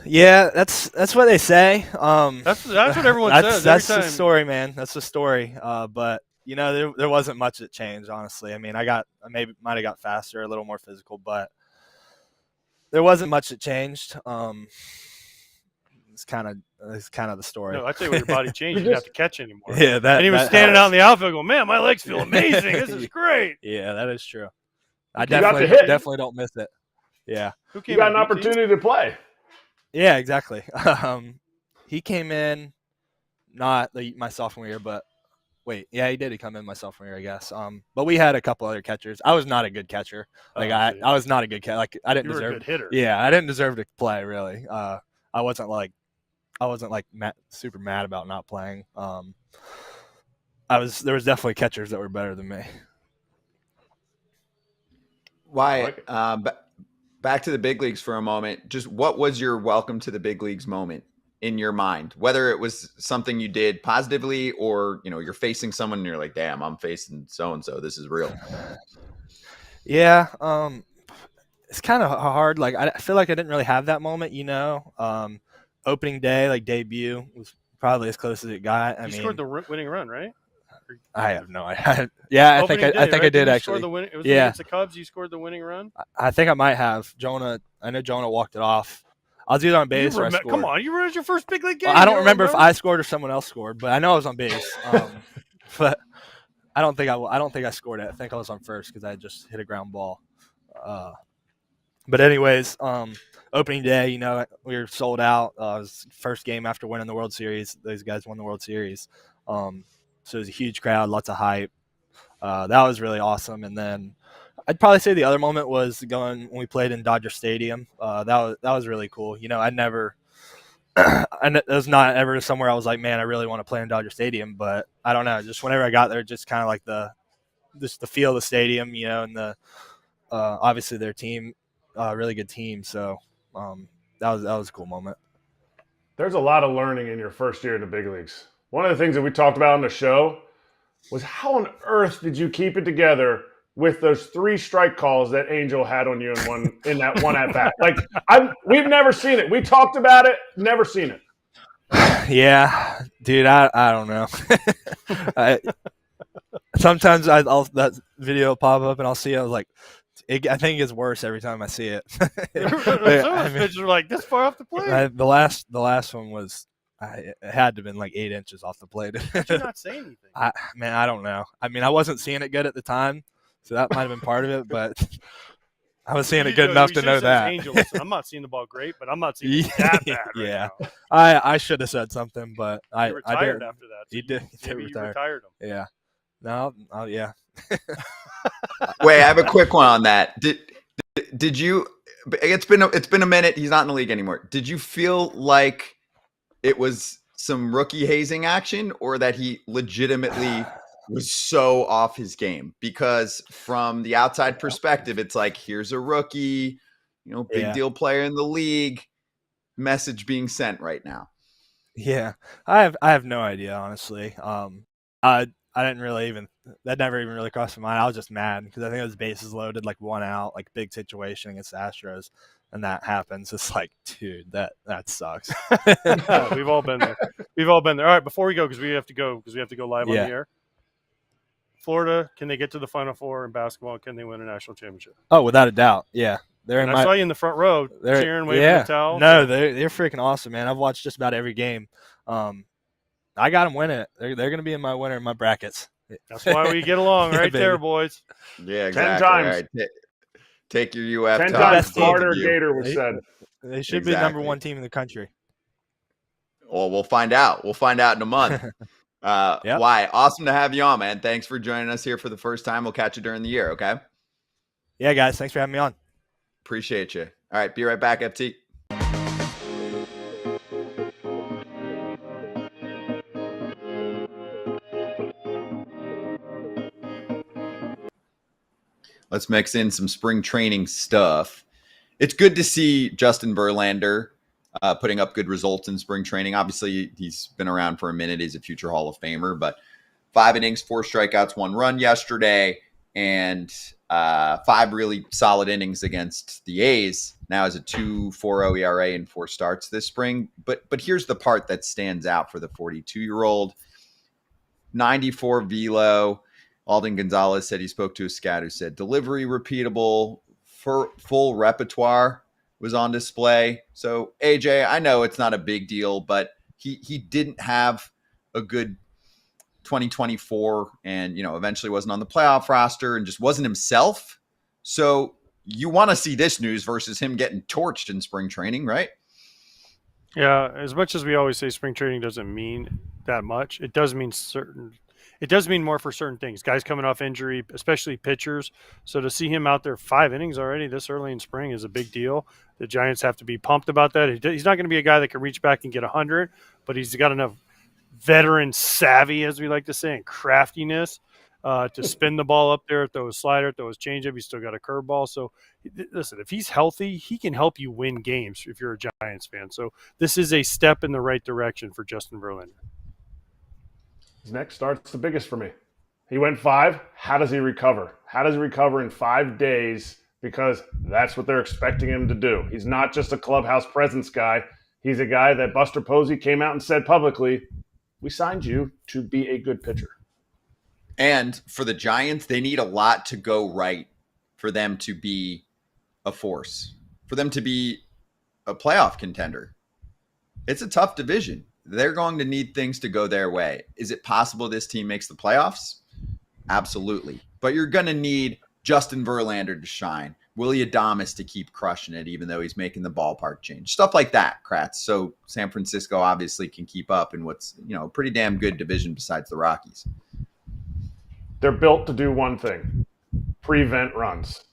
Yeah, that's what they say. That's what everyone says. That's the story, man. That's the story. But you know, there wasn't much that changed, honestly. I mean, I might have got faster, a little more physical, but there wasn't much that changed. It's kind of the story. No, I tell you, when your body changed, you didn't have to catch anymore. Yeah, and he was standing out in the outfield going, man, my legs feel amazing. This is great. Yeah, that is true. I definitely don't miss it. Yeah. You got an opportunity to play. Yeah, exactly. He came in not my sophomore year, but wait, yeah, he did. He come in my sophomore year, I guess. But we had a couple other catchers. I was not a good catcher. Like I was not a good catcher. Like I didn't You were deserve. a good hitter. Yeah, I didn't deserve to play really. I wasn't super mad about not playing. There was definitely catchers that were better than me. Wyatt, back to the big leagues for a moment. Just what was your welcome to the big leagues moment in your mind? Whether it was something you did positively or, you know, you're facing someone and you're like, damn, I'm facing so-and-so. This is real. Yeah. It's kind of hard. Like, I feel like I didn't really have that moment, you know. Opening day, like debut, was probably as close as it got. I mean, scored the winning run, right? I have no idea. Yeah, I think I did actually. It was against the Cubs. You scored the winning run. I think I might have. I know Jonah walked it off. I was either on base or I scored. Come on, you were at your first big league game. Well, I don't remember if I scored or someone else scored, but I know I was on base. But I don't think I scored it. I think I was on first because I just hit a ground ball. But anyways, opening day, you know, we were sold out. It was first game after winning the World Series. Those guys won the World Series. So it was a huge crowd, lots of hype. That was really awesome. And then I'd probably say the other moment was when we played in Dodger Stadium. That was really cool. You know, it was not ever somewhere I was like, man, I really want to play in Dodger Stadium. But I don't know, just whenever I got there, just kind of like the feel of the stadium, you know, and the obviously their team, really good team. So that was a cool moment. There's a lot of learning in your first year in the big leagues. One of the things that we talked about on the show was how on earth did you keep it together with those 3 strike calls that Angel had on you in that one at bat? Like we've never seen it. We talked about it, never seen it. Yeah, dude, I don't know. Sometimes I'll that video pop up and I'll see it. I was like, I think it gets worse every time I see it. Some of those pitches were like this far off the plate. The last one was. It had to have been like 8 inches off the plate. Did you not say anything? I don't know. I mean, I wasn't seeing it good at the time, so that might have been part of it. But I was seeing it good enough to know that. Angel, listen, I'm not seeing the ball great, but I'm not seeing it that bad. Yeah, now. I should have said something, but I retired didn't. After that. He did. Maybe you retired him. Yeah. No. Yeah. Wait, I have a quick one on that. Did you? It's been a minute. He's not in the league anymore. Did you feel like it was some rookie hazing action, or that he legitimately was so off his game? Because from the outside perspective, it's like, here's a rookie, you know, big deal player in the league, message being sent right now. Yeah, I have no idea, honestly. I didn't really that never even really crossed my mind. I was just mad because I think it was bases loaded, like 1 out, like big situation against the Astros. And that happens. It's like, dude, that sucks. We've all been there. All right, before we go, because we have to go live on the air. Florida, can they get to the Final Four in basketball? Can they win a national championship? Oh, without a doubt. Yeah. I saw you in the front row cheering, waving the towel. No, they're freaking awesome, man. I've watched just about every game. I got them winning it. They're going to be in my winner in my brackets. That's why we get along right there, boys. Yeah, exactly. 10 times. Right. Take your UF 10 talk, times both of smarter you. Gator was said. They should be the number Exactly. 1 team in the country. Well, we'll find out. We'll find out in a month. Yep. Wyatt, awesome to have you on, man. Thanks for joining us here for the first time. We'll catch you during the year, okay? Yeah, guys. Thanks for having me on. Appreciate you. All right, be right back, FT. Let's mix in some spring training stuff. It's good to see Justin Verlander putting up good results in spring training. Obviously, he's been around for a minute. He's a future Hall of Famer, but 5 innings, 4 strikeouts, 1 run yesterday, and 5 really solid innings against the A's. Now has a 2.40 ERA in 4 starts this spring. But here's the part that stands out for the 42-year-old. 94 velo. Alden Gonzalez said he spoke to a scout who said delivery repeatable, full repertoire was on display. So, AJ, I know it's not a big deal, but he didn't have a good 2024 and, eventually wasn't on the playoff roster and just wasn't himself. So you want to see this news versus him getting torched in spring training, right? Yeah, as much as we always say spring training doesn't mean that much, it does mean more for certain things. Guys coming off injury, especially pitchers. So to see him out there 5 innings already this early in spring is a big deal. The Giants have to be pumped about that. He's not going to be a guy that can reach back and get 100, but he's got enough veteran savvy, as we like to say, and craftiness to spin the ball up there, throw a slider, throw his changeup. He's still got a curveball. So listen, if he's healthy, he can help you win games if you're a Giants fan. So this is a step in the right direction for Justin Verlander. His next start's the biggest for me. He went 5. How does he recover? How does he recover in 5 days? Because that's what they're expecting him to do. He's not just a clubhouse presence guy. He's a guy that Buster Posey came out and said publicly, we signed you to be a good pitcher. And for the Giants, they need a lot to go right for them to be a force, for them to be a playoff contender. It's a tough division. They're going to need things to go their way. Is it possible this team makes the playoffs? Absolutely. But you're going to need Justin Verlander to shine, Willy Adames to keep crushing it, even though he's making the ballpark change. Stuff like that, Kratz. So San Francisco obviously can keep up in what's, a pretty damn good division besides the Rockies. They're built to do one thing, prevent runs.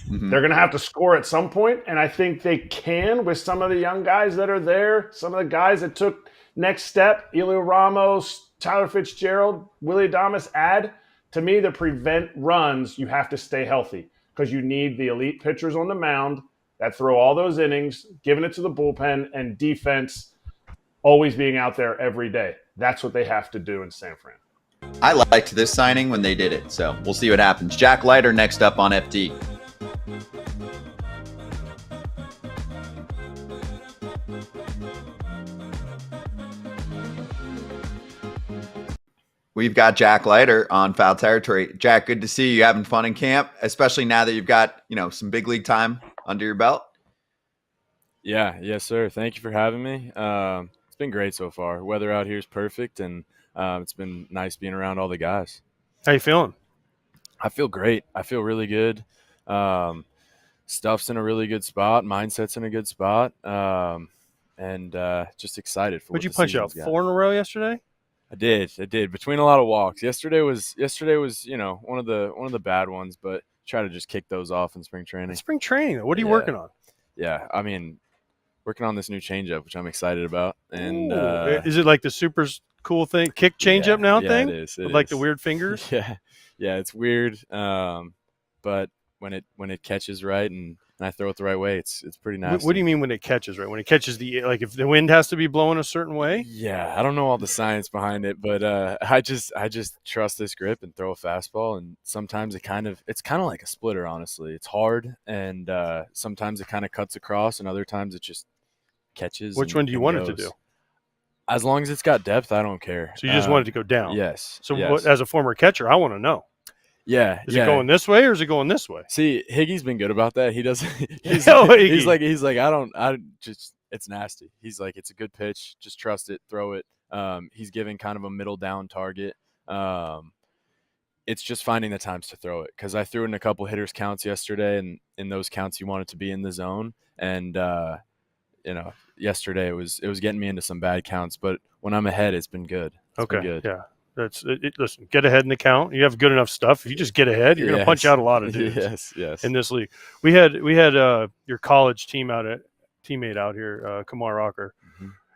Mm-hmm. They're going to have to score at some point, and I think they can with some of the young guys that are there, some of the guys that took next step, Elio Ramos, Tyler Fitzgerald, Willy Adames. To me, to prevent runs, you have to stay healthy because you need the elite pitchers on the mound that throw all those innings, giving it to the bullpen, and defense always being out there every day. That's what they have to do in San Fran. I liked this signing when they did it, so we'll see what happens. Jack Leiter next up on FT. We've got Jack Leiter on Foul Territory. Jack, good to see you. You having fun in camp, especially now that you've got, some big league time under your belt? Yeah, yes, sir. Thank you for having me. It's been great so far. Weather out here is perfect, and it's been nice being around all the guys. How you feeling? I feel great. I feel really good. Stuff's in a really good spot. Mindset's in a good spot. And just excited for Would what you the punch out season's 4 got. in a row yesterday? I did between a lot of walks. Yesterday was one of the bad ones, but try to just kick those off in spring training. Spring training. What are you working on? Yeah, I mean, working on this new changeup, which I'm excited about. And is it like the super cool thing, kick changeup now thing? It is. With like the weird fingers. Yeah, it's weird. But when it catches right and I throw it the right way, it's pretty nice. What do you mean when it catches right? When it catches if the wind has to be blowing a certain way? Yeah, I don't know all the science behind it, but I just trust this grip and throw a fastball. And sometimes it's kind of like a splitter. Honestly, it's hard, and sometimes it kind of cuts across, and other times it just catches. Which one do you want it to do? As long as it's got depth, I don't care. So you just want it to go down? Yes. So yes. As a former catcher, I want to know. Yeah. Is it going this way or is it going this way? See, Higgy's been good about that. He doesn't. He's like it's nasty. He's like, it's a good pitch. Just trust it. Throw it. He's giving kind of a middle down target. it's just finding the times to throw it, because I threw in a couple hitters counts yesterday, and in those counts you want it to be in the zone. And yesterday it was getting me into some bad counts, but when I'm ahead, it's been good. It's been good. Yeah. That's it. Listen, get ahead in the count. You have good enough stuff. If you just get ahead, you're going to punch out a lot of dudes. Yes. In this league, we had your college teammate out here, Kumar Rocker,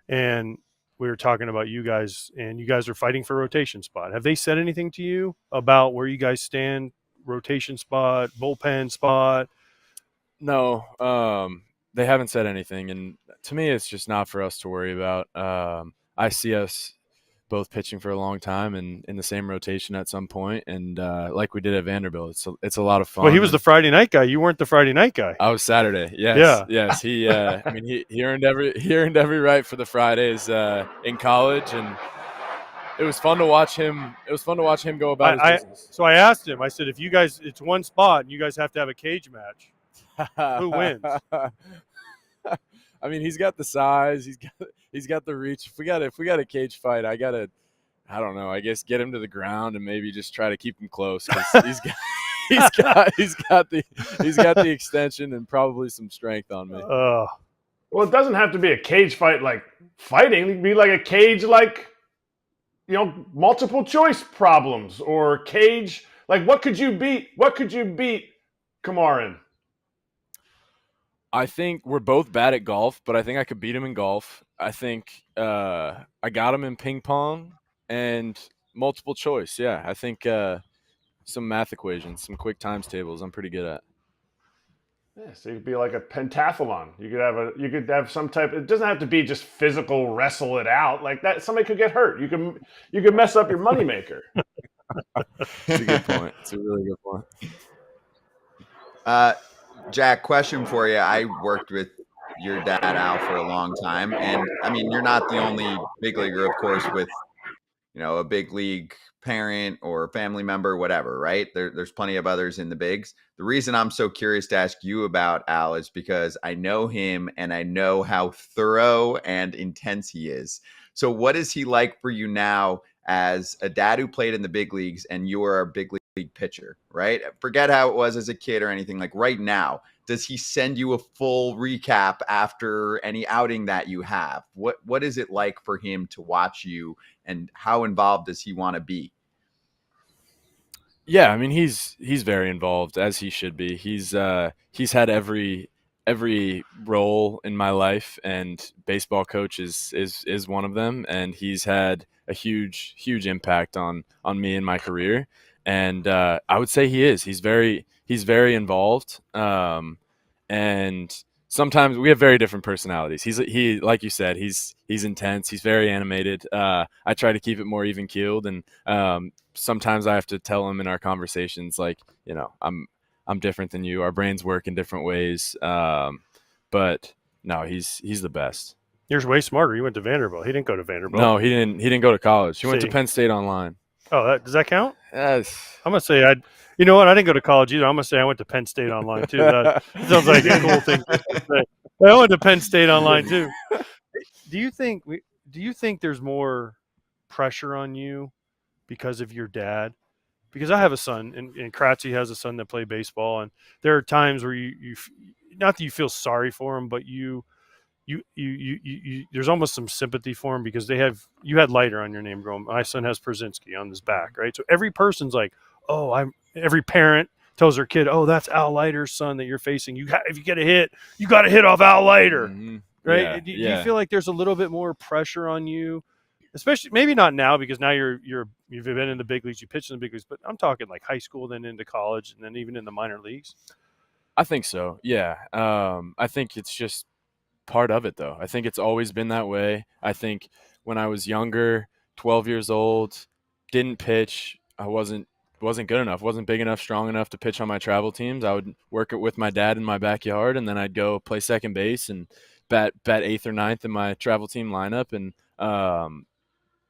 and we were talking about you guys, and you guys are fighting for rotation spot. Have they said anything to you about where you guys stand, rotation spot, bullpen spot? No, they haven't said anything, and to me, it's just not for us to worry about. I see us both pitching for a long time and in the same rotation at some point, and like we did at Vanderbilt, it's a lot of fun. Well, he was the Friday night guy. You weren't the Friday night guy. I was Saturday. Yes. He he earned every right for the Fridays in college, and it was fun to watch him. It was fun to watch him go about his business. So I asked him. I said, if you guys, it's one spot, and you guys have to have a cage match, who wins? I mean, he's got the size. He's got the reach. If we got a cage fight, I don't know. I guess get him to the ground and maybe just try to keep him close. 'Cause he's got the extension and probably some strength on me. Well, it doesn't have to be a cage fight like fighting. It can be like a cage like, multiple choice problems, or cage like what could you beat Kumar in? I think we're both bad at golf, but I think I could beat him in golf. I think I got him in ping pong and multiple choice. Yeah, I think some math equations, some quick times tables I'm pretty good at. Yeah, so you could be like a pentathlon. You could have some type. It doesn't have to be just physical wrestle it out like that. Somebody could get hurt. You could mess up your moneymaker. It's a good point. It's a really good point. Jack, question for you. I worked with your dad, Al, for a long time. And I mean, you're not the only big leaguer, of course, with, a big league parent or family member, whatever, right? There's plenty of others in the bigs. The reason I'm so curious to ask you about Al is because I know him and I know how thorough and intense he is. So what is he like for you now as a dad who played in the big leagues and you are a big league pitcher, right? Forget how it was as a kid or anything. Like right now, does he send you a full recap after any outing that you have? What is it like for him to watch you, and how involved does he want to be? Yeah, I mean he's very involved, as he should be. He's had every role in my life, and baseball coach is one of them, and he's had a huge impact on me in my career. And I would say he's very involved. And sometimes we have very different personalities. He like you said, he's intense. He's very animated. I try to keep it more even keeled, and sometimes I have to tell him in our conversations, like, I'm different than you. Our brains work in different ways. But no, he's the best. You're way smarter. You went to Vanderbilt. He didn't go to Vanderbilt. No, he didn't go to college. He went to Penn State online. Oh, does that count? Yes. I'm gonna say you know what? I didn't go to college either. I'm gonna say I went to Penn State online too. That sounds like a cool thing to say. I went to Penn State online too. Do you think there's more pressure on you because of your dad? Because I have a son, and Kratz has a son that played baseball, and there are times where you not that you feel sorry for him, but you there's almost some sympathy for him, because you had Leiter on your name growing. My son has Pierzynski on his back, right? So every person's like, every parent tells their kid, oh, that's Al Leiter's son that you're facing. If you get a hit, you got to hit off Al Leiter, right? Yeah, do you feel like there's a little bit more pressure on you, especially maybe not now because now you've been in the big leagues, you pitched in the big leagues, but I'm talking like high school, then into college, and then even in the minor leagues. I think so. Yeah. I think it's just part of it, though. I think it's always been that way. I think when I was younger, 12 years old, didn't pitch, I wasn't good enough, wasn't big enough, strong enough to pitch on my travel teams. I would work it with my dad in my backyard, and then I'd go play second base and bat 8th or 9th in my travel team lineup. And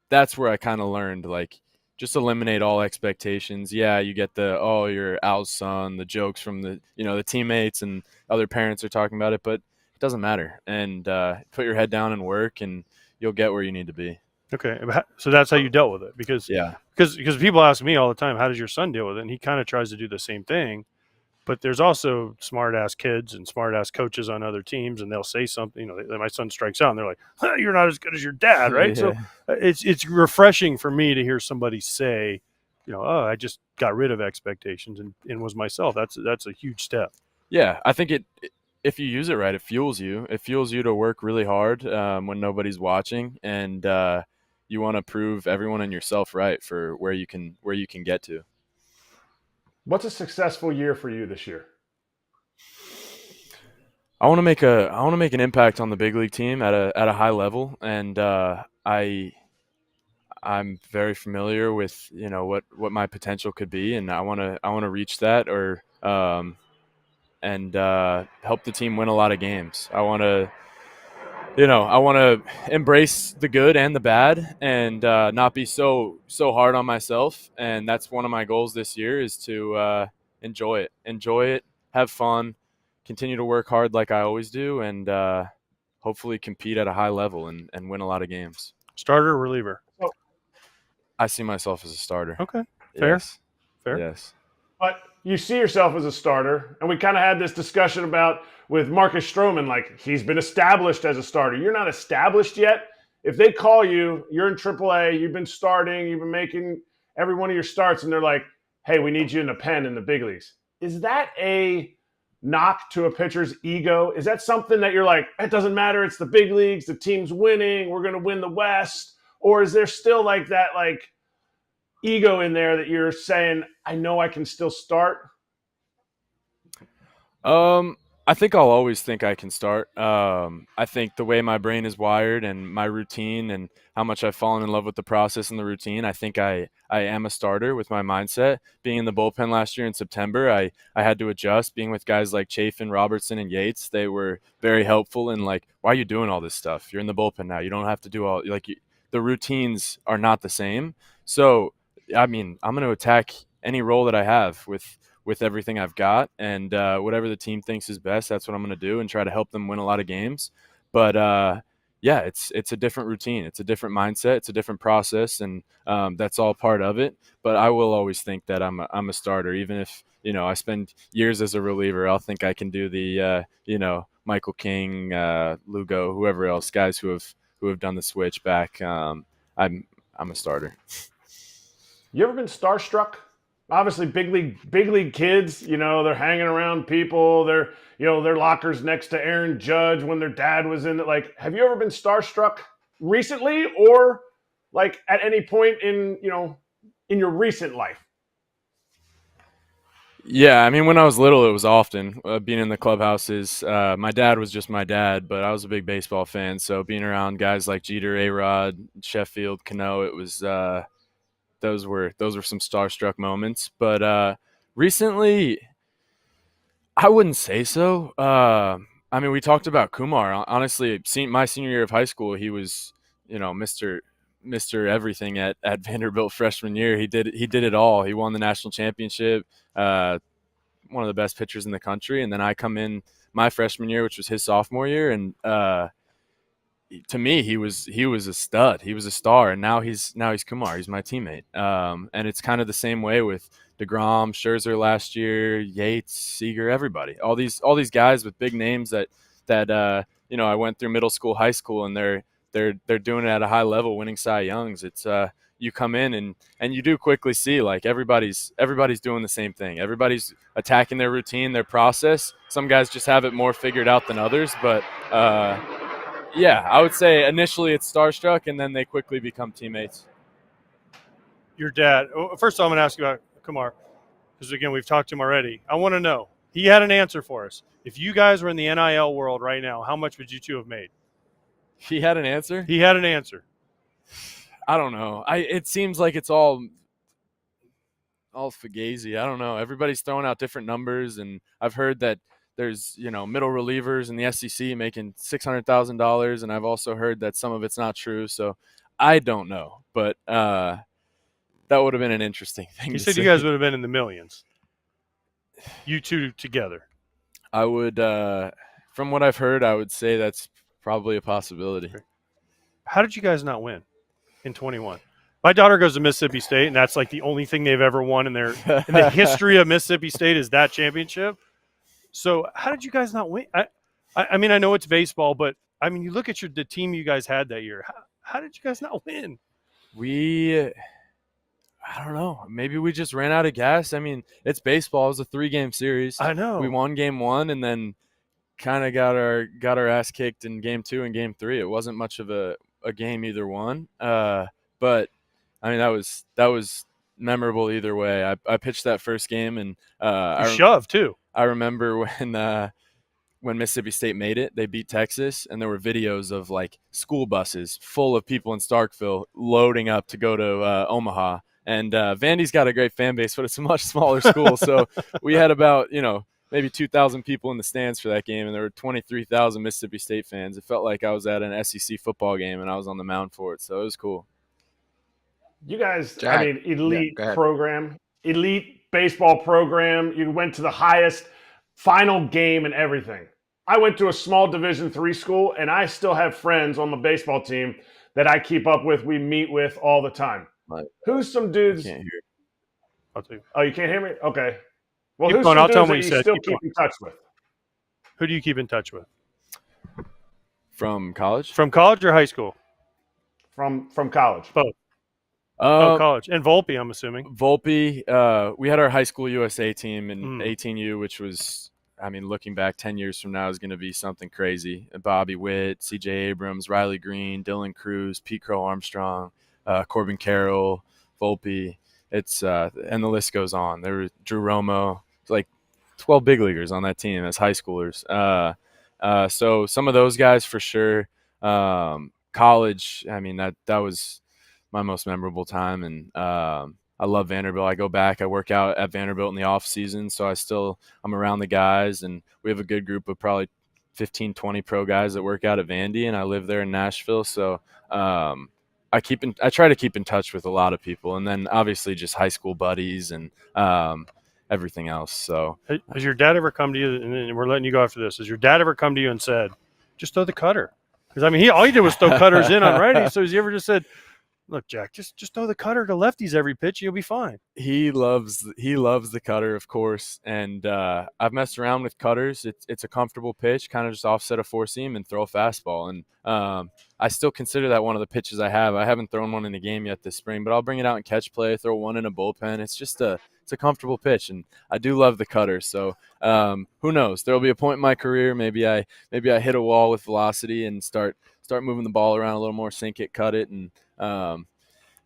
that's where I kind of learned, like, just eliminate all expectations. Yeah, you get you're Al's son, the jokes from the teammates and other parents are talking about it, but it doesn't matter. And put your head down and work, and you'll get where you need to be. Okay, so that's how you dealt with it, because Yeah. people ask me all the time, how does your son deal with it? And he kind of tries to do the same thing, but there's also smart ass kids and smart ass coaches on other teams, and they'll say something. My son strikes out, and they're like, "You're not as good as your dad," right? So it's refreshing for me to hear somebody say, "Oh, I just got rid of expectations and was myself." That's a huge step. Yeah, I think if you use it right, it fuels you. It fuels you to work really hard when nobody's watching, and you want to prove everyone and yourself right for where you can get to. What's a successful year for you this year? I want to make an impact on the big league team at a high level, and I'm very familiar with what my potential could be, and I want to reach that, or and help the team win a lot of games. I want to embrace the good and the bad, and not be so hard on myself. And that's one of my goals this year, is to enjoy it, have fun, continue to work hard like I always do, and hopefully compete at a high level and win a lot of games. Starter or reliever? I see myself as a starter. Okay, fair. Yes. Fair. Yes. But you see yourself as a starter, and we kind of had this discussion about with Marcus Stroman, like he's been established as a starter. You're not established yet. If they call you, you're in AAA, you've been starting, you've been making every one of your starts, and they're like, hey, we need you in the pen in the big leagues. Is that a knock to a pitcher's ego? Is that something that you're like, it doesn't matter, it's the big leagues, the team's winning, we're going to win the West? Or is there still like that ego in there that you're saying, I know I can still start? I think I'll always think I can start. I think the way my brain is wired and my routine and how much I've fallen in love with the process and the routine, I think I am a starter with my mindset. Being in the bullpen last year in September, I had to adjust. Being with guys like Chafin, Robertson, and Yates, they were very helpful in why are you doing all this stuff? You're in the bullpen now. You don't have to do all the routines are not the same. So, I mean, I'm going to attack any role that I have with everything I've got, and whatever the team thinks is best, that's what I'm going to do and try to help them win a lot of games. But yeah, it's a different routine. It's a different mindset. It's a different process, and that's all part of it. But I will always think that I'm a starter, even if, I spend years as a reliever. I'll think I can do the, Michael King, Lugo, whoever else, guys who have done the switch back. I'm a starter. You ever been starstruck? Obviously, big league kids, they're hanging around people. They're, their lockers next to Aaron Judge when their dad was in it. Have you ever been starstruck recently, or at any point in your recent life? Yeah, I mean, when I was little, it was often being in the clubhouses. My dad was just my dad, but I was a big baseball fan. So being around guys like Jeter, A-Rod, Sheffield, Cano, it was those were some starstruck moments. But recently, I wouldn't say so. I mean, we talked about Kumar. Honestly, my senior year of high school, he was, Mr. Everything at Vanderbilt freshman year. He did it all. He won the national championship. One of the best pitchers in the country. And then I come in my freshman year, which was his sophomore year, and to me, he was a stud. He was a star, and now he's Kumar. He's my teammate. And it's kind of the same way with DeGrom, Scherzer last year, Yates, Seager, everybody. All these guys with big names that I went through middle school, high school, and they're doing it at a high level, winning Cy Youngs. It's you come in and you do quickly see everybody's doing the same thing. Everybody's attacking their routine, their process. Some guys just have it more figured out than others, but yeah, I would say initially it's starstruck, and then they quickly become teammates. Your dad. First of all, I'm going to ask you about Kumar, because again, we've talked to him already. I want to know. He had an answer for us. If you guys were in the NIL world right now, how much would you two have made? He had an answer? He had an answer. I don't know. It seems like it's all fugazi. I don't know. Everybody's throwing out different numbers, and I've heard that there's middle relievers in the SEC making $600,000, and I've also heard that some of it's not true. So I don't know, but that would have been an interesting thing. He said you guys would have been in the millions. You two together. I would, from what I've heard, I would say that's probably a possibility. How did you guys not win? in 21. My daughter goes to Mississippi State, and that's like the only thing they've ever won in the history of Mississippi State is that championship. So how did you guys not win? I mean, I know it's baseball, but I mean, you look at the team you guys had that year. How did you guys not win? I don't know. Maybe we just ran out of gas. I mean, it's baseball. It was a 3-game series. I know. We won game 1 and then kind of got our ass kicked in game 2 and game 3. It wasn't much of a game either one. But I mean, that was memorable either way. I pitched that first game and you shoved too. I remember when Mississippi State made it, they beat Texas, and there were videos of like school buses full of people in Starkville loading up to go to Omaha. And Vandy's got a great fan base, but it's a much smaller school. So we had about, maybe 2,000 people in the stands for that game, and there were 23,000 Mississippi State fans. It felt like I was at an SEC football game, and I was on the mound for it. So it was cool. You guys, Jack. I mean, elite Yeah, program, elite baseball program. You went to the highest final game and everything. I went to a small Division III school, and I still have friends on the baseball team that I keep up with, we meet with all the time. Right. Who's some dudes? Can't hear. I'll tell you. Oh, you can't hear me? Okay. Well, Keep who's going. some I'll tell dudes him what that you you said. still Keep keep in touch with? Who do you keep in touch with? From college? From college or high school? From college. Both. College. And Volpe, I'm assuming. Volpe, we had our high school USA team in 18U, which was, I mean, looking back 10 years from now is going to be something crazy. Bobby Witt, CJ Abrams, Riley Green, Dylan Cruz, Pete Crow Armstrong, Corbin Carroll, Volpe. It's and the list goes on. There was Drew Romo, like 12 big leaguers on that team as high schoolers. So some of those guys for sure. College, I mean, that was my most memorable time, and I love Vanderbilt. I go back, I work out at Vanderbilt in the off season, so I'm around the guys, and we have a good group of probably 15, 20 pro guys that work out at Vandy, and I live there in Nashville. So I try to keep in touch with a lot of people, and then obviously just high school buddies and everything else. So has your dad ever come to you, and we're letting you go after this, has your dad ever come to you and said, just throw the cutter? Because I mean, all he did was throw cutters in on righties. So has he ever just said, look, Jack, just throw the cutter to lefties every pitch, you'll be fine? He loves the cutter, of course, and I've messed around with cutters. It's a comfortable pitch, kind of just offset a four seam and throw a fastball, and I still consider that one of the pitches I have. I haven't thrown one in the game yet this spring, but I'll bring it out in catch play, throw one in a bullpen. It's just it's a comfortable pitch, and I do love the cutter. So who knows? There will be a point in my career, maybe I hit a wall with velocity and start moving the ball around a little more, sink it, cut it, and kind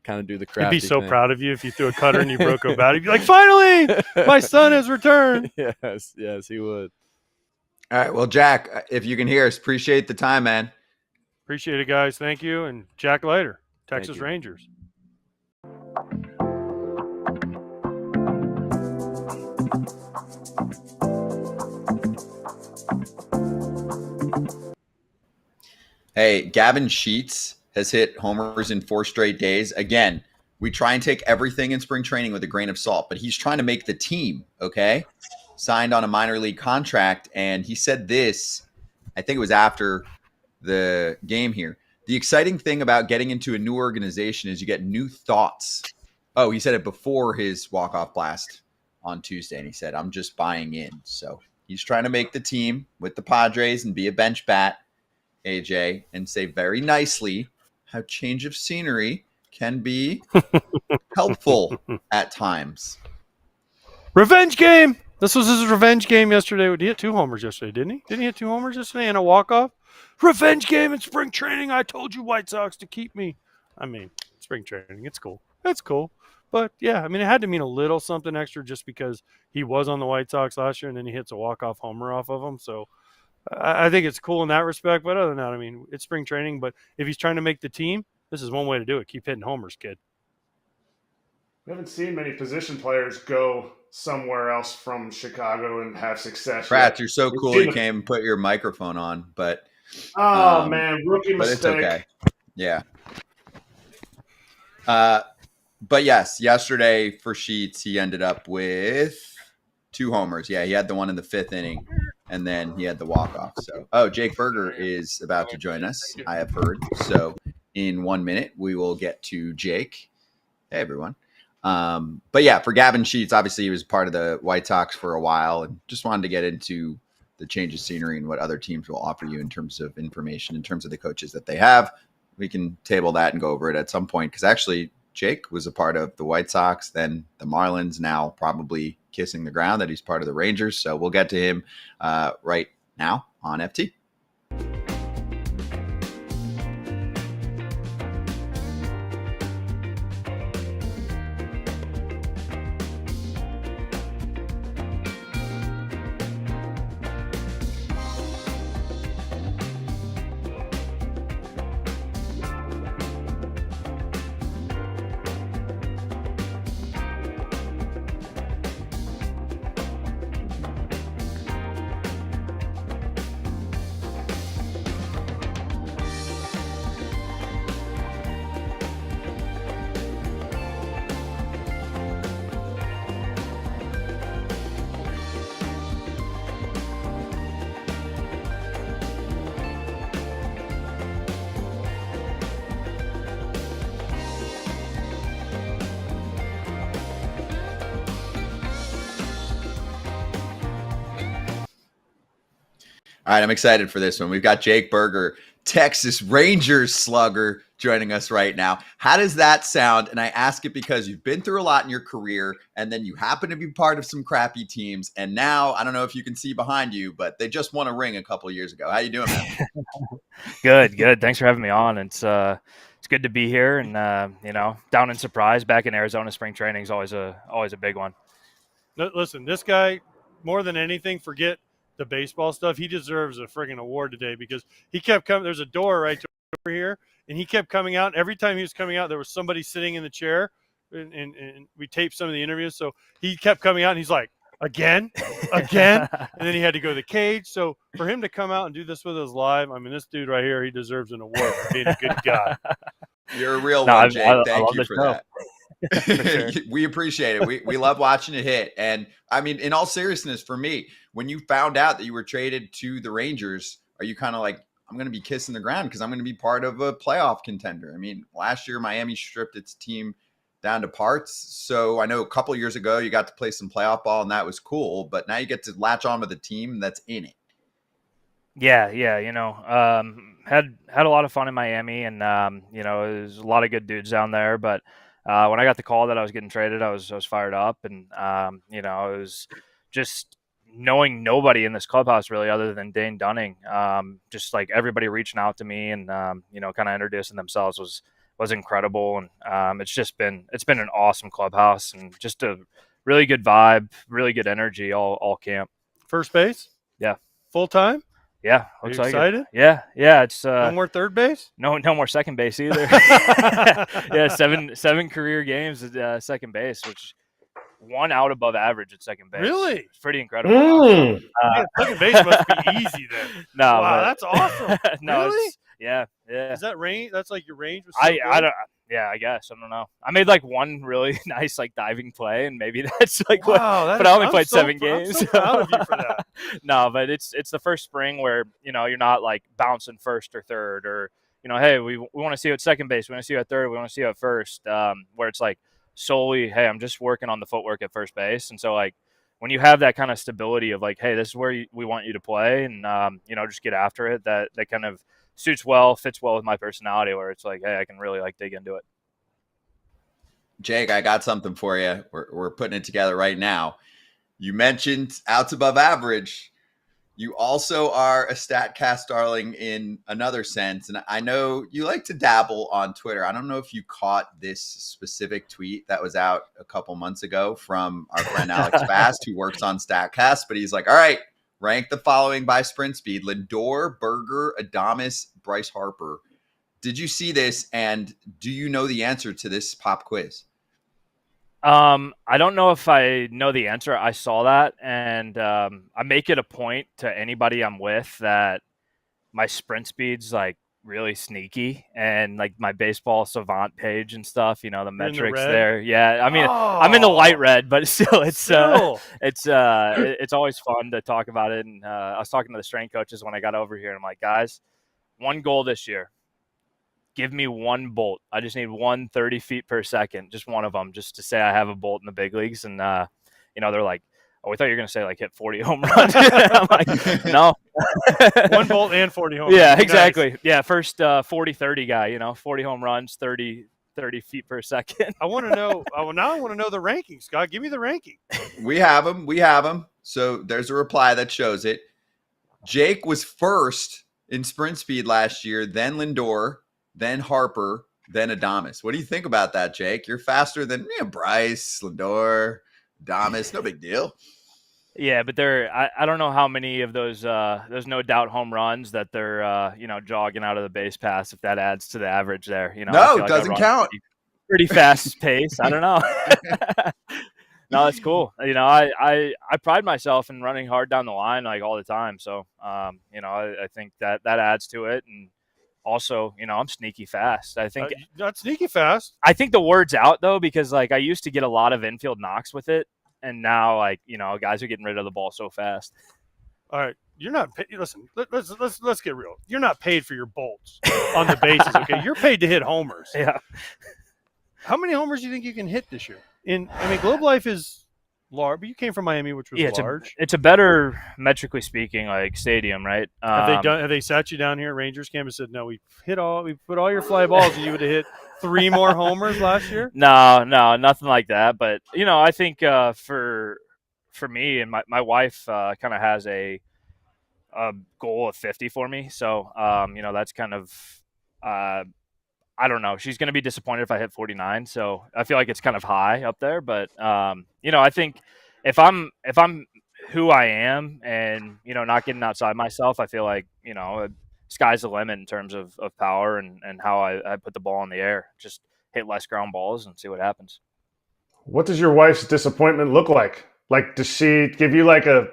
of do the crafty He'd be so thing. proud of you if you threw a cutter and you broke a bat. He'd be like, finally, my son has returned. Yes, he would. All right. Well, Jack, if you can hear us, appreciate the time, man. Appreciate it, guys. Thank you. And Jack Leiter, Texas you. Rangers. Hey, Gavin Sheets has hit homers in 4 straight days. Again, we try and take everything in spring training with a grain of salt, but he's trying to make the team, okay? Signed on a minor league contract, and he said this, I think it was after the game here. The exciting thing about getting into a new organization is you get new thoughts. Oh, he said it before his walk-off blast on Tuesday, and he said, I'm just buying in. So he's trying to make the team with the Padres and be a bench bat, AJ, and say very nicely how change of scenery can be helpful at times. Revenge game. This was his revenge game yesterday. He hit 2 homers yesterday, didn't he? Didn't he hit 2 homers yesterday and a walk-off? Revenge game in spring training. I told you White Sox to keep me. I mean, spring training. It's cool. That's cool. But, yeah, I mean, it had to mean a little something extra just because he was on the White Sox last year and then he hits a walk-off homer off of them. So I think it's cool in that respect. But other than that, I mean, it's spring training. But if he's trying to make the team, this is one way to do it. Keep hitting homers, kid. We haven't seen many position players go somewhere else from Chicago and have success. Kratz, you're so cool you came and put your microphone on, but man, rookie but mistake. it's okay. Yeah. But yes, yesterday for Sheets, he ended up with 2 homers. Yeah, he had the one in the 5th inning, and then he had the walk-off. So, Jake Berger is about to join us, I have heard. So in 1 minute. We will get to Jake. Hey, everyone. But yeah, for Gavin Sheets, obviously he was part of the White Sox for a while and just wanted to get into the change of scenery and what other teams will offer you in terms of information, in terms of the coaches that they have. We can table that and go over it at some point, because actually Jake was a part of the White Sox, then the Marlins, now probably kissing the ground that he's part of the Rangers. So we'll get to him right now on FT. All right, I'm excited for this one. We've got Jake Berger, Texas Rangers slugger, joining us right now. How does that sound? And I ask it because you've been through a lot in your career, and then you happen to be part of some crappy teams. And now, I don't know if you can see behind you, but they just won a ring a couple of years ago. How you doing, man? Good. Thanks for having me on. It's good to be here, and down in Surprise, back in Arizona. Spring training is always a big one. Listen, this guy, more than anything, forget the baseball stuff. He deserves a friggin' award today, because he kept coming. There's a door right over here, and he kept coming out. Every time he was coming out, there was somebody sitting in the chair, and we taped some of the interviews. So he kept coming out, and he's like, again, and then he had to go to the cage. So for him to come out and do this with us live, I mean, this dude right here, he deserves an award for being a good guy. You're a real one, Jake. Thank you for that. Sure. We appreciate it. We love watching it hit. And I mean, in all seriousness, for me, when you found out that you were traded to the Rangers, are you kind of like, I'm going to be kissing the ground because I'm going to be part of a playoff contender? I mean, last year Miami stripped its team down to parts. So I know a couple of years ago you got to play some playoff ball, and that was cool. But now you get to latch on with a team that's in it. Yeah. Had a lot of fun in Miami, and there's a lot of good dudes down there. But when I got the call that I was getting traded, I was fired up, and it was just knowing nobody in this clubhouse really other than Dane Dunning. Just like everybody reaching out to me and kind of introducing themselves was incredible, and it's been an awesome clubhouse and just a really good vibe, really good energy all camp. First base? Yeah. Full time? Yeah, Are looks you like excited? it. Yeah. It's no more third base? No more second base either. Yeah, seven career games at second base, which one out above average at second base. Really? It's pretty incredible. Second base must be easy then. No, wow, that's awesome. No, really? Yeah. Is that range? That's like your range? Was I don't. Yeah, I guess. I don't know. I made like one really nice like diving play, and maybe that's like wow, but I only played 7 games. I'm so proud of you for that. No, but it's the first spring where you're not like bouncing first or third, or hey, we want to see you at second base, we want to see you at third, we want to see you at first. Where it's like solely, hey, I'm just working on the footwork at first base, and so like when you have that kind of stability of like, hey, this is where we want you to play, and just get after it. That kind of fits well with my personality, where it's like, hey, I can really like dig into it. Jake, I got something for you. We're putting it together right now. You mentioned outs above average. You also are a StatCast darling in another sense. And I know you like to dabble on Twitter. I don't know if you caught this specific tweet that was out a couple months ago from our friend Alex Fast, who works on StatCast, but he's like, all right, rank the following by sprint speed: Lindor, Berger, Adames, Bryce Harper. Did you see this, and do you know the answer to this pop quiz? I don't know if I know the answer. I saw that, and I make it a point to anybody I'm with that my sprint speed's like really sneaky, and like my baseball savant page and stuff, the metrics there. Yeah, I mean, I'm in the light red, but still, it's always fun to talk about it. And I was talking to the strength coaches when I got over here, and I'm like, guys, one goal this year: give me one bolt. I just need 130 feet per second, just one of them, just to say I have a bolt in the big leagues. And, they're like, oh, we thought you were going to say like hit 40 home runs. I'm like, no. One bolt and 40 home runs. Yeah, exactly. Nice. Yeah, first 40-30 guy, 40 home runs, 30 feet per second. I want to know. Now I want to know the ranking, Scott. Give me the ranking. We have them. So there's a reply that shows it. Jake was first in sprint speed last year, then Lindor, then Harper, then Adames. What do you think about that, Jake? You're faster than Bryce, Lindor, Adames. No big deal. Yeah, but I don't know how many of those no doubt home runs that they're jogging out of the base pass, if that adds to the average there. No, it doesn't count. Pretty fast pace. I don't know. No, it's cool. I pride myself in running hard down the line like all the time. So I think that adds to it. And also, I'm sneaky fast. I think not sneaky fast. I think the word's out though, because like I used to get a lot of infield knocks with it. And now, guys are getting rid of the ball so fast. All right, you're not. Listen, let's get real. You're not paid for your bolts on the bases. Okay, you're paid to hit homers. Yeah. How many homers do you think you can hit this year? Globe Life is large, but you came from Miami, which was large. It's a better, metrically speaking, like stadium, right? Have they sat you down here at Rangers camp and said, no, we put all your fly balls, and you would have hit 3 more homers last year? No, nothing like that. But I think for me and my wife kind of has a goal of 50 for me. So that's kind of I don't know. She's going to be disappointed if I hit 49. So I feel like it's kind of high up there. But I think if I'm who I am and not getting outside myself, I feel like sky's the limit in terms of power and how I put the ball in the air. Just hit less ground balls and see what happens. What does your wife's disappointment look like? Like, does she give you like a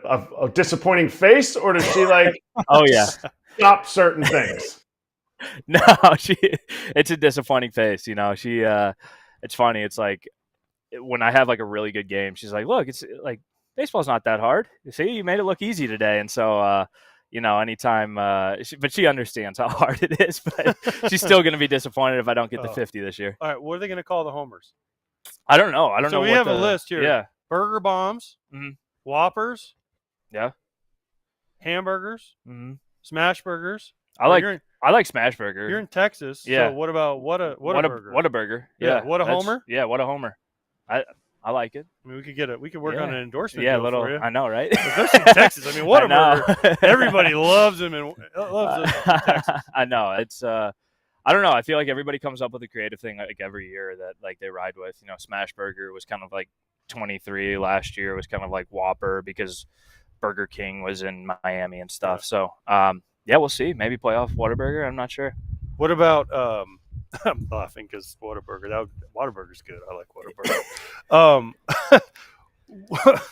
disappointing face, or does she like oh yeah stop certain things? No, it's a disappointing face. She it's funny. It's like when I have like a really good game, she's like, look, it's like baseball's not that hard. See, you made it look easy today. And so anytime, but she understands how hard it is, but she's still going to be disappointed if I don't get the 50 this year. All right. What are they going to call the homers? I don't know. So we have a list here. Yeah. Burger bombs, Whoppers. Yeah. Hamburgers, smash burgers. I like smash burger. You're in Texas. Yeah. So what about what a burger? What a burger. Yeah. What a homer? Yeah. What a homer. I like it. I mean, we could work on an endorsement. Yeah, deal for you. I know, right? Especially in Texas. I mean, what a burger! Everybody loves them and loves them in Texas. I know. It's I don't know. I feel like everybody comes up with a creative thing like every year that like they ride with. Smash Burger was kind of like 23 last year. Was kind of like Whopper because Burger King was in Miami and stuff. So we'll see. Maybe playoff Whataburger. I'm not sure. What about I'm laughing because Whataburger. Whataburger's good. I like Whataburger.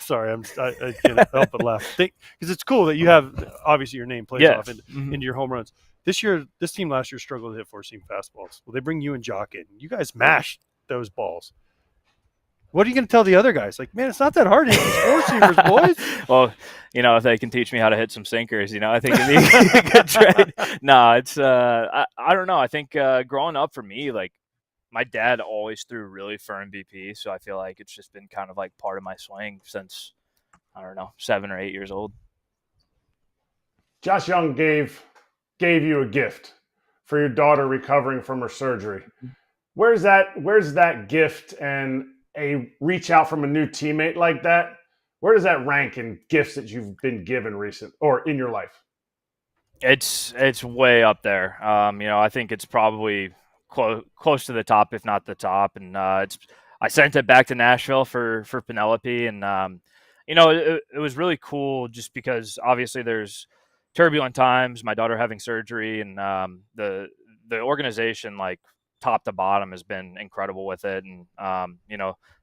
Sorry, I can't help but laugh because it's cool that you have obviously your name plays off into your home runs. This team last year struggled to hit four-seam fastballs. Well, they bring you and Jock in. You guys mashed those balls. What are you going to tell the other guys? Like, man, it's not that hard to hit these four-seamers, boys. Well, if they can teach me how to hit some sinkers, I think it'd be a good trade. No, it's I don't know. I think growing up for me, like my dad always threw really firm BP, so I feel like it's just been kind of like part of my swing since, I don't know, 7 or 8 years old. Josh Young gave you a gift for your daughter recovering from her surgery. Where's that gift and a reach out from a new teammate like that? Where does that rank in gifts that you've been given recent or in your life? It's way up there. I think it's probably close to the top, if not the top. And I sent it back to Nashville for Penelope, and it was really cool just because obviously there's turbulent times, my daughter having surgery, and the organization, like top to bottom, has been incredible with it. And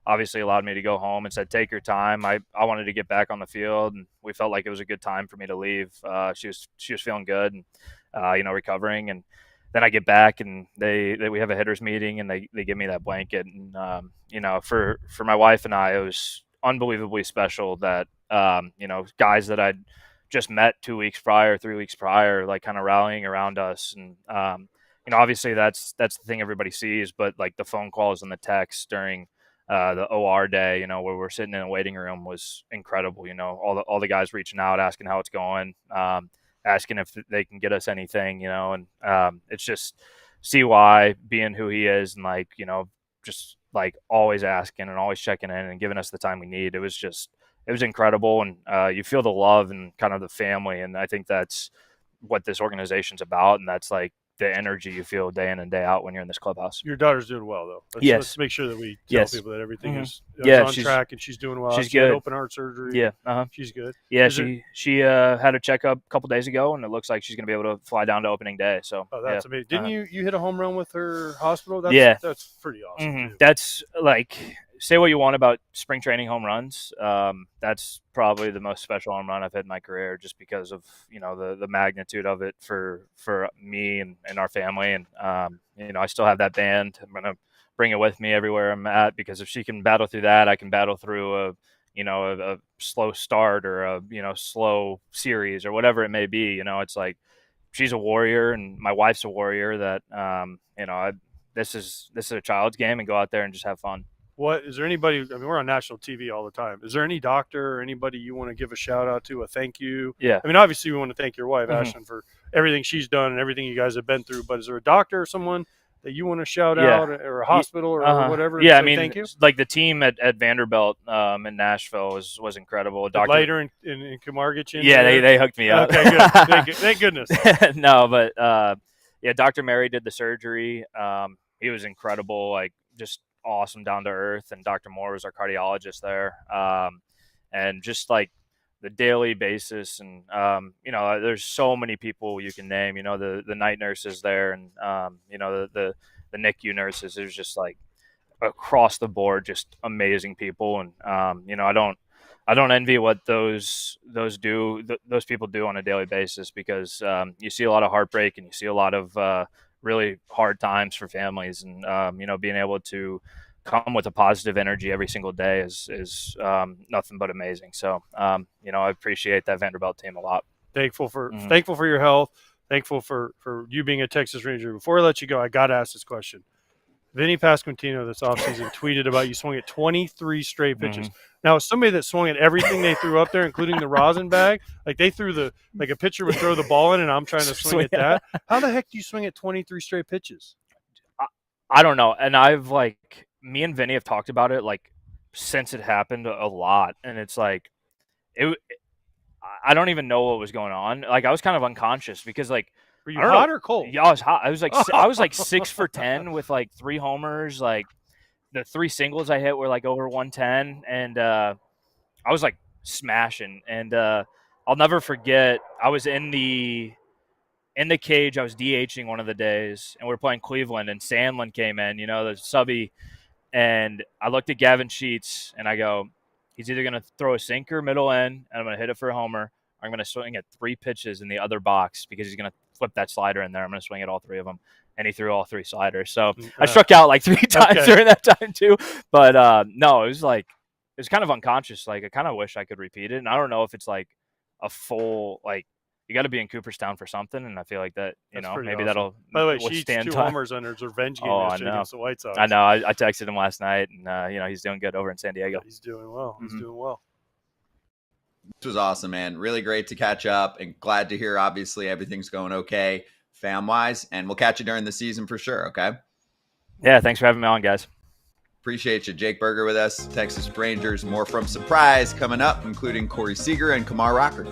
obviously allowed me to go home and said, take your time. I wanted to get back on the field, and we felt like it was a good time for me to leave. She was feeling good and recovering. And then I get back, and we have a hitters meeting, and they give me that blanket. And for my wife and I, it was unbelievably special that guys that I'd just met 2 weeks prior, 3 weeks prior, like kind of rallying around us and obviously that's the thing everybody sees, but like the phone calls and the texts during the OR day, where we're sitting in a waiting room was incredible. All the guys reaching out, asking how it's going, asking if they can get us anything, and it's just CY being who he is, and just like always asking and always checking in and giving us the time we need. It was incredible, and you feel the love and kind of the family, and I think that's what this organization's about, and that's like the energy you feel day in and day out when you're in this clubhouse. Your daughter's doing well, though. Let's make sure that we tell people that everything is on track, and she's doing well. She's she good. Had open heart surgery. Yeah, she's good. Yeah, she had a checkup a couple days ago, and it looks like she's going to be able to fly down to opening day. So that's amazing. Didn't you hit a home run with her hospital? That's pretty awesome. That's like, say what you want about spring training home runs. That's probably the most special home run I've hit in my career, just because of the magnitude of it for me and our family. And I still have that band. I'm gonna bring it with me everywhere I'm at, because if she can battle through that, I can battle through a slow start or a slow series or whatever it may be. It's like she's a warrior and my wife's a warrior. That this is a child's game, and go out there and just have fun. What is there anybody? I mean, we're on national TV all the time. Is there any doctor or anybody you want to give a shout out to, a thank you? Yeah. I mean, obviously we want to thank your wife, Ashlyn, for everything she's done and everything you guys have been through. But is there a doctor or someone that you want to shout out, or a hospital or whatever? Yeah, I mean, thank you. Like the team at Vanderbilt in Nashville was incredible. Dr. Leiter and Kumar get you in there? They hooked me up. Okay, good. Thank goodness. No, but Dr. Mary did the surgery. He was incredible, like just awesome, down to earth. And Dr. Moore was our cardiologist there. And just like the daily basis, and there's so many people you can name. The night nurses there, and the NICU nurses. There's just like across the board, just amazing people. And I don't envy what those people do on a daily basis, because you see a lot of heartbreak and you see a lot of really hard times for families, and being able to come with a positive energy every single day is nothing but amazing. So I appreciate that Vanderbilt team a lot. Thankful for your health, thankful for you being a Texas Ranger. Before I let you go, I gotta ask this question. Vinny Pasquantino this offseason tweeted about you swung at 23 straight pitches. Now, as somebody that swung at everything they threw up there, including the rosin bag, like they threw a pitcher would throw the ball in, and I'm trying to swing at that. How the heck do you swing at 23 straight pitches? I don't know. And me and Vinny have talked about it like since it happened a lot, and it's like I don't even know what was going on. Like I was kind of unconscious, because like. Were you hot or cold? Yeah, I was hot. I was like 6 for 10 with like 3 homers. Like the 3 singles I hit were like over 110, and I was like smashing. And I'll never forget, I was in the cage. I was DHing one of the days, and we were playing Cleveland, and Sandlin came in, the subby, and I looked at Gavin Sheets, and I go, he's either going to throw a sinker middle end, and I'm going to hit it for a homer, or I'm going to swing at 3 pitches in the other box, because he's going to flip that slider in there. I'm going to swing at all 3 of them. And he threw all 3 sliders. So I struck out like 3 times during that time too. But no, it was kind of unconscious. Like I kind of wish I could repeat it. And I don't know if it's like a full, like you got to be in Cooperstown for something. And I feel like that, maybe awesome. That'll By the way, Sheets 2 homers under his revenge game against the White Sox. I know. I texted him last night, and he's doing good over in San Diego. He's doing well. He's doing well. This was awesome, man. Really great to catch up, and glad to hear, obviously, everything's going okay fam-wise, and we'll catch you during the season for sure, okay? Yeah, thanks for having me on, guys. Appreciate you. Jake Berger with us, Texas Rangers. More from Surprise coming up, including Corey Seager and Kumar Rocker.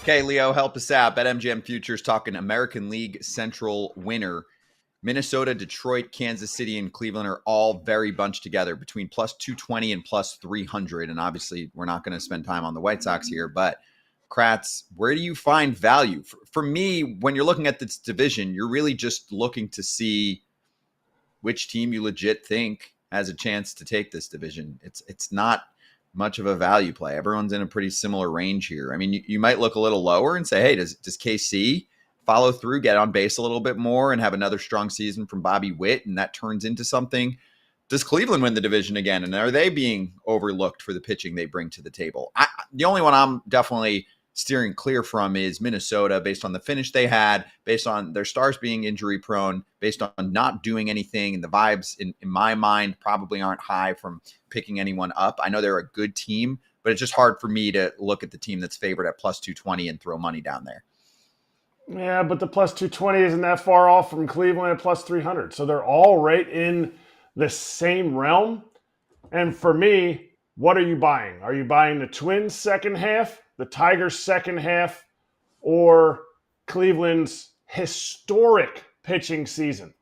Okay, Leo, help us out. BetMGM Futures talking American League Central winner. Minnesota, Detroit, Kansas City, and Cleveland are all very bunched together between plus 220 and plus 300. And obviously, we're not going to spend time on the White Sox here. But, Kratz, where do you find value? For me, when you're looking at this division, you're really just looking to see which team you legit think has a chance to take this division. It's not much of a value play. Everyone's in a pretty similar range here. I mean, you might look a little lower and say, hey, does KC follow through, get on base a little bit more, and have another strong season from Bobby Witt, and that turns into something? Does Cleveland win the division again? And are they being overlooked for the pitching they bring to the table? The only one I'm definitely steering clear from is Minnesota, based on the finish they had, based on their stars being injury prone, based on not doing anything. And the vibes in my mind probably aren't high from picking anyone up. I know they're a good team, but it's just hard for me to look at the team that's favored at plus 220 and throw money down there. Yeah, but the plus 220 isn't that far off from Cleveland at plus 300. So they're all right in the same realm. And for me, what are you buying? Are you buying the Twins second half, the Tigers second half, or Cleveland's historic pitching season?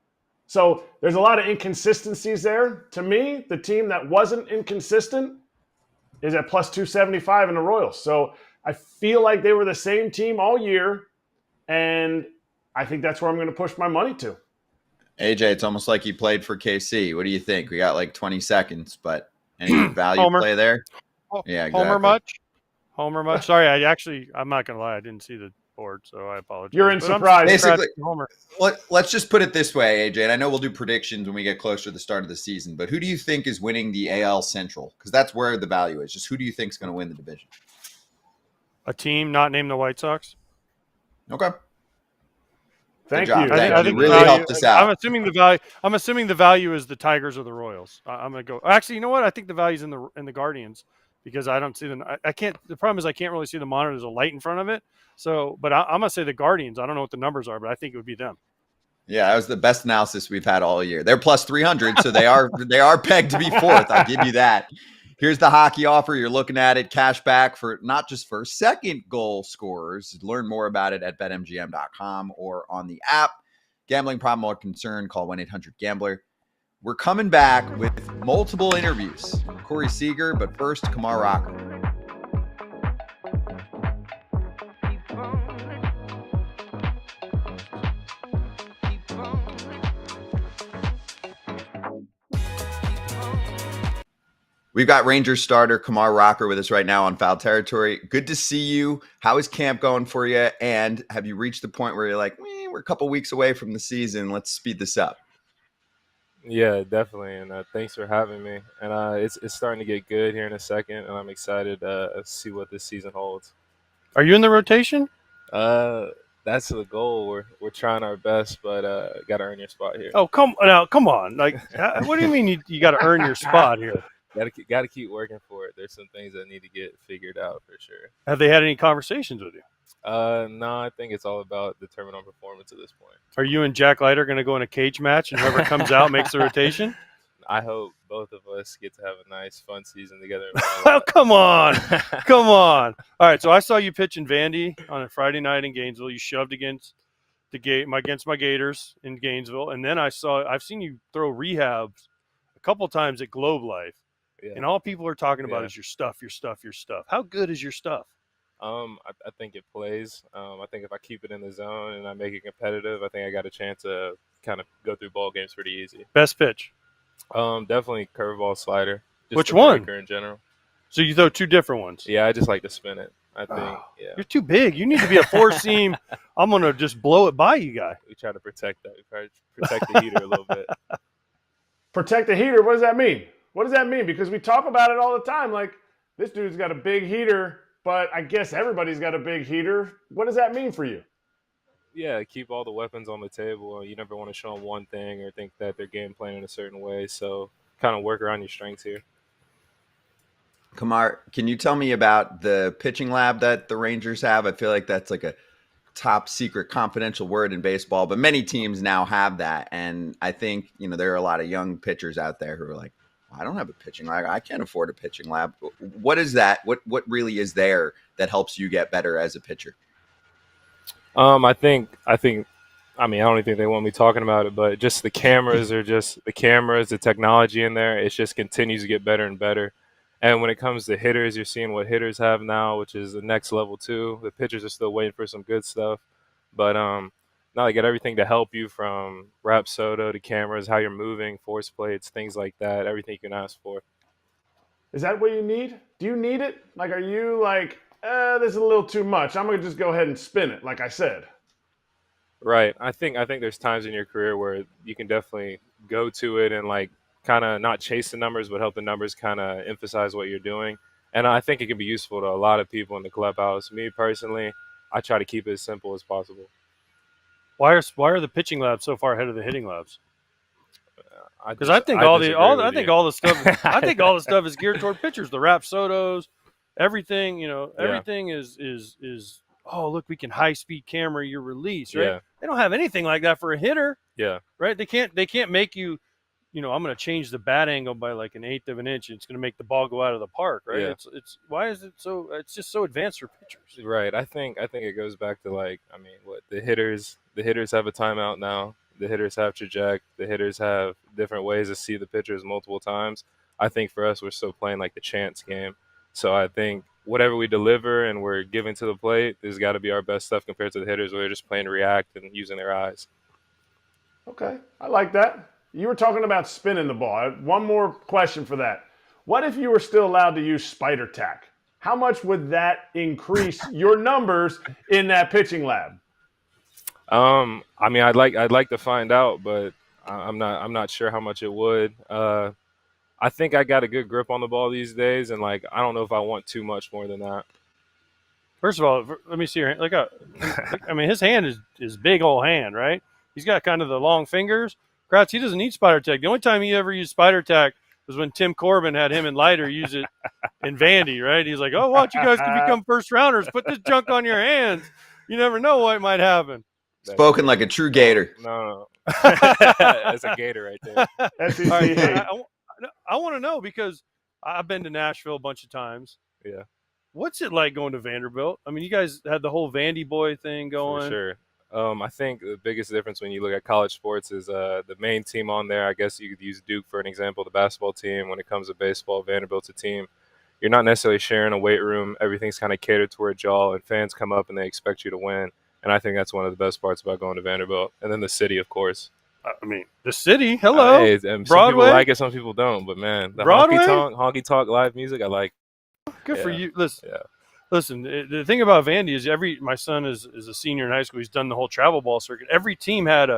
So there's a lot of inconsistencies there. To me, the team that wasn't inconsistent is at plus 275 in the Royals. So I feel like they were the same team all year, and I think that's where I'm going to push my money to. AJ, it's almost like you played for KC. What do you think? We got like 20 seconds, but any value play there? Yeah, exactly. Homer much. Sorry, I'm not going to lie. I didn't see the board, so I apologize. You're in surprise. Basically, let's just put it this way, AJ, and I know we'll do predictions when we get closer to the start of the season, but who do you think is winning the AL Central? Because that's where the value is. Just who do you think is going to win the division? A team not named the White Sox. Okay. Thank you. I think really helped us out. I'm assuming the value is the Tigers or the Royals. I'm gonna go. Actually, you know what? I think the value's in the Guardians, because I don't see them. I can't. The problem is I can't really see the monitor. There's a light in front of it. So, but I'm gonna say the Guardians. I don't know what the numbers are, but I think it would be them. Yeah, that was the best analysis we've had all year. They're plus 300, so they are pegged to be fourth. I'll give you that. Here's the hockey offer. You're looking at it. Cash back for not just for second goal scorers. Learn more about it at betmgm.com or on the app. Gambling problem or concern, call 1-800-GAMBLER. We're coming back with multiple interviews. Corey Seager, but first, Kumar Rocker. We've got Rangers starter Kumar Rocker with us right now on Foul Territory. Good to see you. How is camp going for you? And have you reached the point where you're like, we're a couple weeks away from the season. Let's speed this up. Yeah, definitely. And thanks for having me. And it's starting to get good here in a second, and I'm excited to see what this season holds. Are you in the rotation? That's the goal. We're trying our best, but got to earn your spot here. Oh, come on. Like, what do you mean you got to earn your spot here? Got to keep working for it. There's some things that need to get figured out for sure. Have they had any conversations with you? No, I think it's all about determined on performance at this point. Are you and Jack Leiter going to go in a cage match, and whoever comes out makes the rotation? I hope both of us get to have a nice, fun season together. Oh, come on. All right, so I saw you pitch in Vandy on a Friday night in Gainesville. You shoved against my Gators in Gainesville, and then I've seen you throw rehabs a couple times at Globe Life. Yeah. And all people are talking about is your stuff. How good is your stuff? I think it plays. I think if I keep it in the zone and I make it competitive, I think I got a chance to kind of go through ball games pretty easy. Best pitch? Definitely curveball, slider. Just which one? In general. So you throw two different ones? Yeah, I just like to spin it. I think. Yeah. You're too big. You need to be a four seam. I'm gonna just blow it by you, guy. We try to protect that. We try to protect the heater a little bit. Protect the heater. What does that mean? What does that mean? Because we talk about it all the time. Like, this dude's got a big heater, but I guess everybody's got a big heater. What does that mean for you? Yeah, keep all the weapons on the table. You never want to show them one thing or think that they're game playing in a certain way. So kind of work around your strengths here. Kumar, can you tell me about the pitching lab that the Rangers have? I feel like that's like a top secret confidential word in baseball, but many teams now have that. And I think, there are a lot of young pitchers out there who are like, I don't have a pitching lab. I can't afford a pitching lab. What is that? What really is there that helps you get better as a pitcher? I don't even think they want me talking about it, but just the cameras, the technology in there, it just continues to get better and better. And when it comes to hitters, you're seeing what hitters have now, which is the next level too. The pitchers are still waiting for some good stuff, but now they got everything to help you, from Rapsodo to cameras, how you're moving, force plates, things like that, everything you can ask for. Is that what you need? Do you need it? Like, are you like, this is a little too much. I'm going to just go ahead and spin it, like I said. Right. I think there's times in your career where you can definitely go to it and like kind of not chase the numbers, but help the numbers kind of emphasize what you're doing. And I think it can be useful to a lot of people in the clubhouse. Me personally, I try to keep it as simple as possible. Why are the pitching labs so far ahead of the hitting labs? Because I think all the stuff I think all the stuff is geared toward pitchers. The Rapsodos, everything, everything is oh, look, we can high speed camera your release, right? Yeah. They don't have anything like that for a hitter. Yeah. Right? They can't make you, I'm going to change the bat angle by like an eighth of an inch and it's going to make the ball go out of the park, right? Yeah. It's why is it so it's just so advanced for pitchers. Right. I think it goes back to what the hitters have a timeout now. The hitters have traject. The hitters have different ways to see the pitchers multiple times. I think for us, we're still playing like the chance game. So I think whatever we deliver and we're giving to the plate, there's got to be our best stuff compared to the hitters where they're just playing react and using their eyes. Okay, I like that. You were talking about spinning the ball. One more question for that. What if you were still allowed to use spider tack? How much would that increase your numbers in that pitching lab? I'd like to find out, but I'm not sure how much it would. I think I got a good grip on the ball these days, and I don't know if I want too much more than that. First of all, let me see your hand. His hand is big old hand, right? He's got kind of the long fingers. Kratz, he doesn't need spider tack. The only time he ever used spider tack was when Tim Corbin had him and Leiter use it in Vandy, right? He's like, oh, watch, you guys can become first rounders. Put this junk on your hands. You never know what might happen. Spoken like a true Gator. No. That's a Gator right there. All right, I want to know because I've been to Nashville a bunch of times. Yeah. What's it like going to Vanderbilt? I mean, you guys had the whole Vandy boy thing going. For sure. I think the biggest difference when you look at college sports is the main team on there. I guess you could use Duke for an example, the basketball team. When it comes to baseball, Vanderbilt's a team. You're not necessarily sharing a weight room. Everything's kind of catered towards y'all, and fans come up and they expect you to win. And I think that's one of the best parts about going to Vanderbilt. And then the city, of course. The city, hello. Some Broadway. people like it, some people don't. But, man, the honky tonk live music, I like. Good for you. Listen, the thing about Vandy is my son is a senior in high school. He's done the whole travel ball circuit. Every team had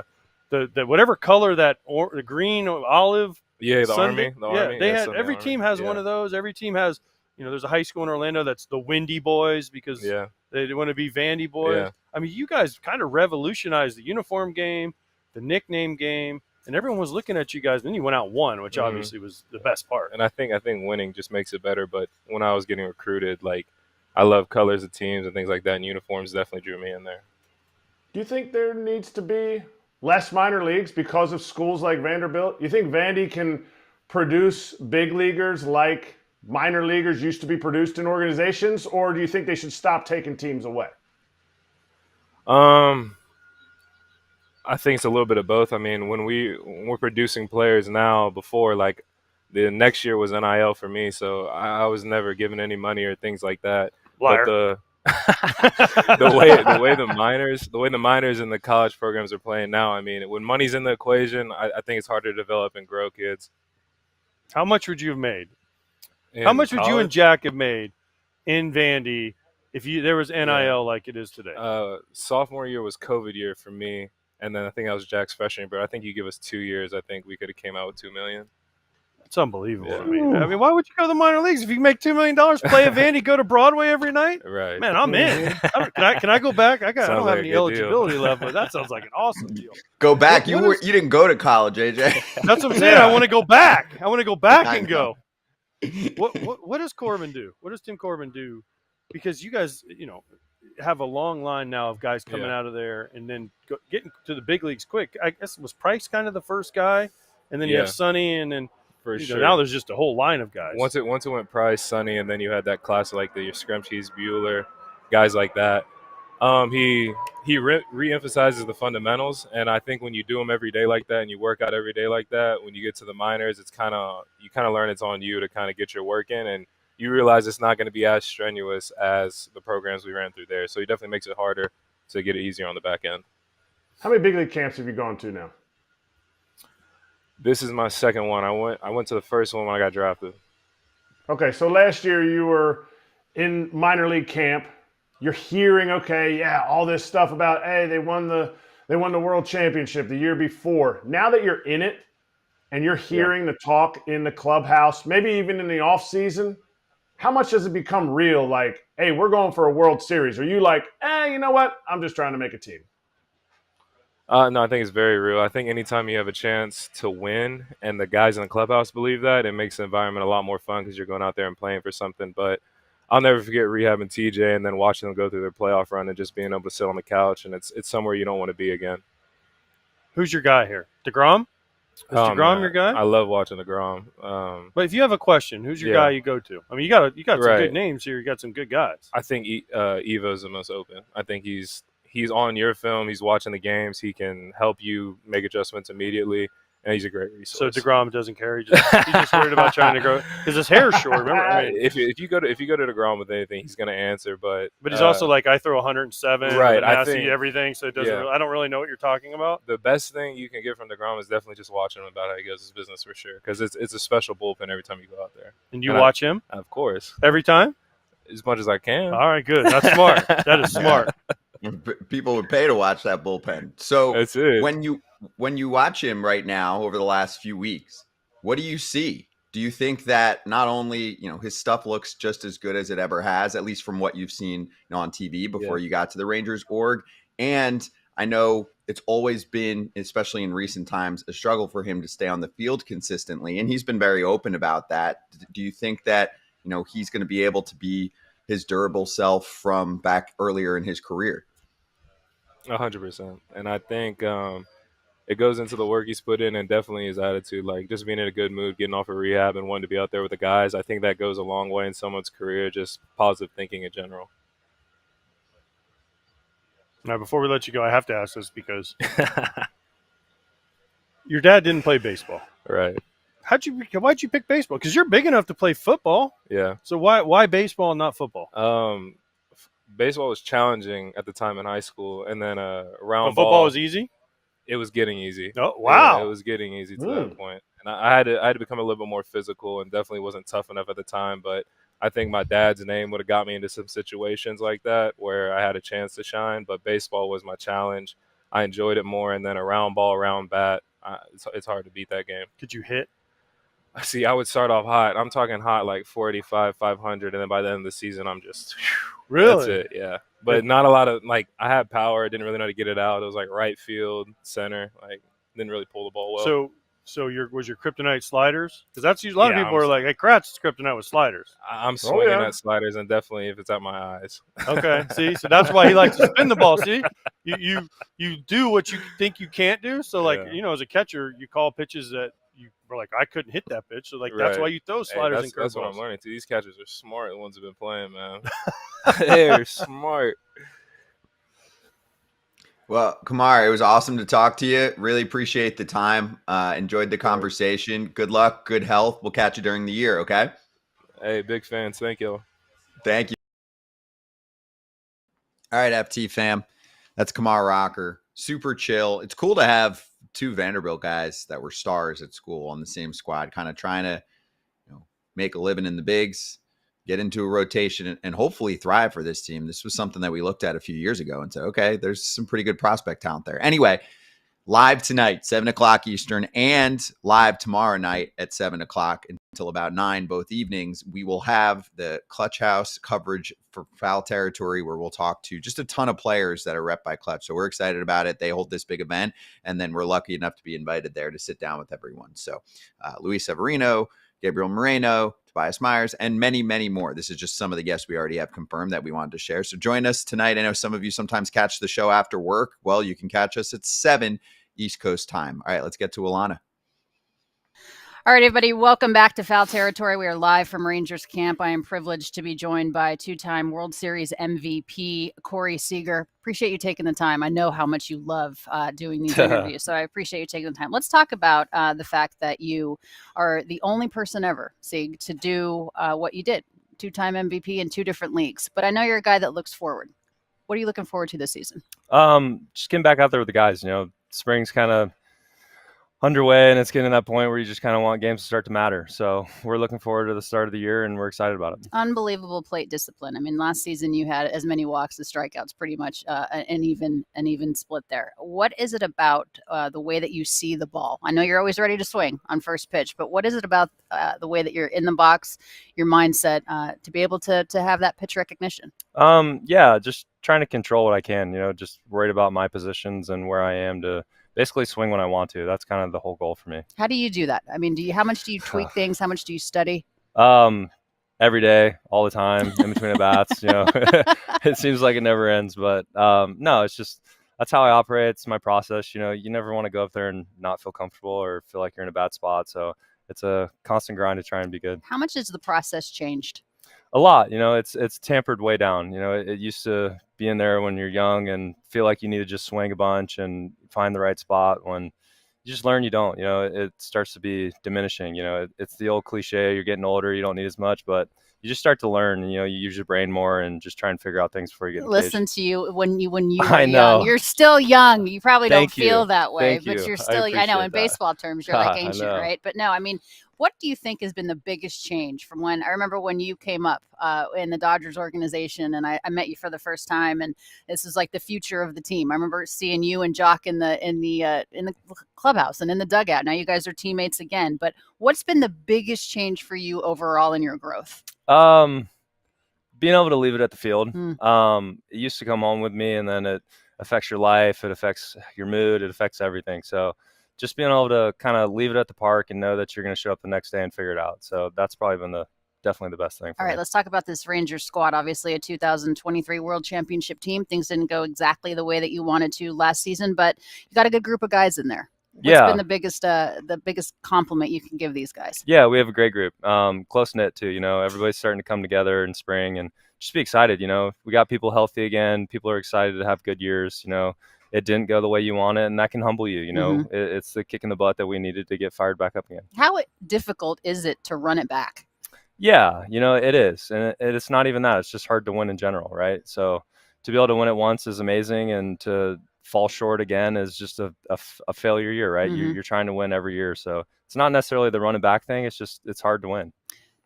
the whatever color the green or olive. Yeah, the Sunday. Army. They had every team has one of those. Every team has, there's a high school in Orlando that's the Windy Boys because they want to be Vandy Boys. Yeah. I mean, you guys kind of revolutionized the uniform game, the nickname game, and everyone was looking at you guys. And then you went out and won, which obviously was the best part. And I think winning just makes it better. But when I was getting recruited, I love colors of teams and things like that, and uniforms definitely drew me in there. Do you think there needs to be less minor leagues because of schools like Vanderbilt? You think Vandy can produce big leaguers like minor leaguers used to be produced in organizations, or do you think they should stop taking teams away? I think it's a little bit of both. I mean, when we're producing players now, before the next year was NIL for me, so I was never given any money or things like that. Liar. But the way the minors and the college programs are playing now, I mean, when money's in the equation, I think it's harder to develop and grow kids. How much would you have made? How much would you and Jack have made in Vandy if there was NIL like it is today? Sophomore year was COVID year for me, and then I think that was Jack's freshman year. But I think you give us 2 years, I think we could have came out with $2 million. It's unbelievable. Yeah. I mean, why would you go to the minor leagues if you make $2 million? Play at Vandy, go to Broadway every night. Right, man, I'm in. Can I go back? I don't have any eligibility deal. left, but that sounds like an awesome deal. Go back. You didn't go to college, AJ. That's what I'm saying. I want to go back. I want to go back and go. What does Corbin do? What does Tim Corbin do? Because you guys, have a long line now of guys coming out of there and then getting to the big leagues quick. I guess was Price kind of the first guy, and then you have Sonny, and then for sure now there's just a whole line of guys. Once it went Price, Sonny, and then you had that class like your Scrumchies, Bueller, guys like that. He re-emphasizes the fundamentals, and I think when you do them every day like that and you work out every day like that, when you get to the minors, it's you learn it's on you to kind of get your work in, and you realize it's not going to be as strenuous as the programs we ran through there. So he definitely makes it harder to get it easier on the back end. How many big league camps have you gone to now? This is my second one. I went to the first one when I got drafted. Okay, so last year you were in minor league camp. You're hearing, okay, yeah, all this stuff about, hey, they won the world championship the year before. Now that you're in it and you're hearing the talk in the clubhouse, maybe even in the off season, how much does it become real? Like, hey, we're going for a World Series. Are you like, you know what? I'm just trying to make a team. No, I think it's very real. I think anytime you have a chance to win and the guys in the clubhouse believe that, it makes the environment a lot more fun because you're going out there and playing for something. But I'll never forget rehabbing TJ and then watching them go through their playoff run and just being able to sit on the couch, and it's somewhere you don't want to be again. Who's your guy here? DeGrom? Is DeGrom your guy? I love watching DeGrom. But if you have a question, who's your guy you go to? I mean, you got some good names here. You got some good guys. I think Evo is the most open. I think he's on your film. He's watching the games. He can help you make adjustments immediately, and he's a great resource. So DeGrom doesn't care. He's just worried about trying to grow because his hair's short. Remember, I mean, if you go to DeGrom with anything, he's going to answer. But he's also like, I throw 107, right? I see everything, so it doesn't. I don't really know what you're talking about. The best thing you can get from DeGrom is definitely just watching him about how he goes his business for sure, because it's a special bullpen every time you go out there. And you watch him, of course, every time, as much as I can. All right, good. That's smart. That is smart. People would pay to watch that bullpen. So that's it. When you watch him right now over the last few weeks, what do you see? Do you think that not only, his stuff looks just as good as it ever has, at least from what you've seen on TV before you got to the Rangers org? And I know it's always been, especially in recent times, a struggle for him to stay on the field consistently. And he's been very open about that. Do you think that, he's going to be able to be his durable self from back earlier in his career? 100%. And I think it goes into the work he's put in and definitely his attitude, like just being in a good mood, getting off of rehab and wanting to be out there with the guys. I think that goes a long way in someone's career, just positive thinking in general. Now, before we let you go, I have to ask this because your dad didn't play baseball. Right. Why'd you pick baseball? Because you're big enough to play football. Yeah. So why baseball and not football? Baseball was challenging at the time in high school, and then football was easy. It was getting easy. Oh wow! Yeah, it was getting easy to that point, and I had to become a little bit more physical, and definitely wasn't tough enough at the time. But I think my dad's name would have got me into some situations like that where I had a chance to shine. But baseball was my challenge. I enjoyed it more, and then a round ball, round bat. It's hard to beat that game. Could you hit? See, I would start off hot. I'm talking hot like 485, 500, and then by the end of the season, I'm just really? That's it, yeah. But not a lot of I had power. I didn't really know how to get it out. It was like right field, center. Didn't really pull the ball well. So was your kryptonite sliders? Because that's usually a lot of people are like, hey, Kratz kryptonite with sliders. I'm swinging at sliders, and definitely if it's at my eyes. Okay, see, so that's why he likes to spin the ball. See, you do what you think you can't do. So as a catcher, you call pitches that you were like, I couldn't hit that pitch. So that's why you throw sliders and curveballs. That's what I'm learning too. These catchers are smart. The ones who've been playing, man. They're smart. Well, Kumar, it was awesome to talk to you. Really appreciate the time. Enjoyed the conversation. Good luck, good health. We'll catch you during the year, okay? Hey, big fans. Thank you. Thank you. All right, FT fam. That's Kumar Rocker. Super chill. It's cool to have two Vanderbilt guys that were stars at school on the same squad, kind of trying to make a living in the bigs, get into a rotation, and hopefully thrive for this team. This was something that we looked at a few years ago and said, okay, there's some pretty good prospect talent there. Anyway, live tonight, 7 o'clock Eastern, and live tomorrow night at 7 o'clock until about 9, both evenings, we will have the Clutch House coverage for Foul Territory, where we'll talk to just a ton of players that are rep by Clutch. So we're excited about it. They hold this big event, and then we're lucky enough to be invited there to sit down with everyone. So Luis Severino, Gabriel Moreno, Tobias Myers, and many, many more. This is just some of the guests we already have confirmed that we wanted to share. So join us tonight. I know some of you sometimes catch the show after work. Well, you can catch us at 7 East Coast time. All right, let's get to Alana. All right, everybody, welcome back to Foul Territory. We are live from Rangers camp. I am privileged to be joined by two-time World Series MVP, Corey Seager. Appreciate you taking the time. I know how much you love doing these interviews, so I appreciate you taking the time. Let's talk about the fact that you are the only person ever, Sieg, to do what you did. Two-time MVP in 2 different leagues. But I know you're a guy that looks forward. What are you looking forward to this season? Just getting back out there with the guys. Spring's kind of underway, and it's getting to that point where you just kind of want games to start to matter. So we're looking forward to the start of the year, and we're excited about it. Unbelievable plate discipline. I mean, last season you had as many walks as strikeouts, pretty much an even split there. What is it about the way that you see the ball? I know you're always ready to swing on first pitch, but what is it about the way that you're in the box, your mindset, to be able to have that pitch recognition? Yeah, just trying to control what I can. Just worried about my positions and where I am to basically swing when I want to. That's kind of the whole goal for me. How do you do that? I mean, how much do you tweak things? How much do you study? Every day, all the time, in between the bats. It seems like it never ends, but no, it's just that's how I operate. It's my process. You never want to go up there and not feel comfortable or feel like you're in a bad spot. So it's a constant grind to try and be good. How much has the process changed? A lot. It's tampered way down. It used to be in there when you're young and feel like you need to just swing a bunch and find the right spot. When you just learn you don't, it starts to be diminishing. It's the old cliche, you're getting older, you don't need as much, but you just start to learn, and, you use your brain more and just try and figure out things before you get in the Listen cage. to you when you were I know. young. You're still young. You probably don't Thank you. feel that way, Thank but you. you're I still, I know appreciate in that. baseball terms, you're like I ancient, know. right? But no, I mean, what do you think has been the biggest change from when I remember when you came up in the Dodgers organization, and I met you for the first time, and this is like the future of the team. I remember seeing you and Jock in the clubhouse and in the dugout. Now you guys are teammates again, but what's been the biggest change for you overall in your growth? Being able to leave it at the field. It used to come home with me, and then it affects your life, it affects your mood, it affects everything. So just being able to kind of leave it at the park and know that you're going to show up the next day and figure it out. So that's probably been definitely the best thing for All me. right, let's talk about this Rangers squad. Obviously, a 2023 World Championship team. Things didn't go exactly the way that you wanted to last season, but you got a good group of guys in there. What's been the biggest compliment you can give these guys? Yeah, we have a great group. Close knit too. Everybody's starting to come together in spring, and just be excited. We got people healthy again. People are excited to have good years. It didn't go the way you want it, and that can humble you. It's the kick in the butt that we needed to get fired back up again. How difficult is it to run it back? Yeah, it is, and it's not even that. It's just hard to win in general, right? So to be able to win it once is amazing, and to fall short again is just a failure year, right? Mm-hmm. You're trying to win every year, so it's not necessarily the running back thing. It's hard to win.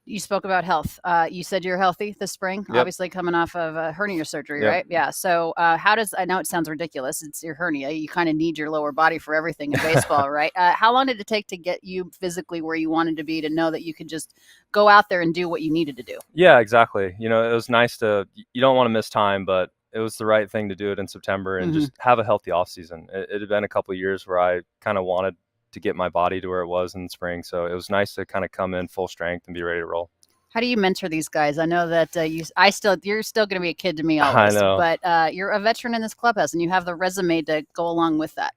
You spoke about health. You said you're healthy this spring, Yep. Obviously coming off of a hernia surgery, Yep. right? Yeah. So I know it sounds ridiculous. It's your hernia. You kind of need your lower body for everything in baseball, right? How long did it take to get you physically where you wanted to be, to know that you could just go out there and do what you needed to do? Yeah, exactly. It was nice you don't want to miss time, but it was the right thing to do it in September and just have a healthy off season. It had been a couple of years where I kind of wanted to get my body to where it was in the spring. So it was nice to kind of come in full strength and be ready to roll. How do you mentor these guys? I know that you're still going to be a kid to me always, I know. But you're a veteran in this clubhouse, and you have the resume to go along with that.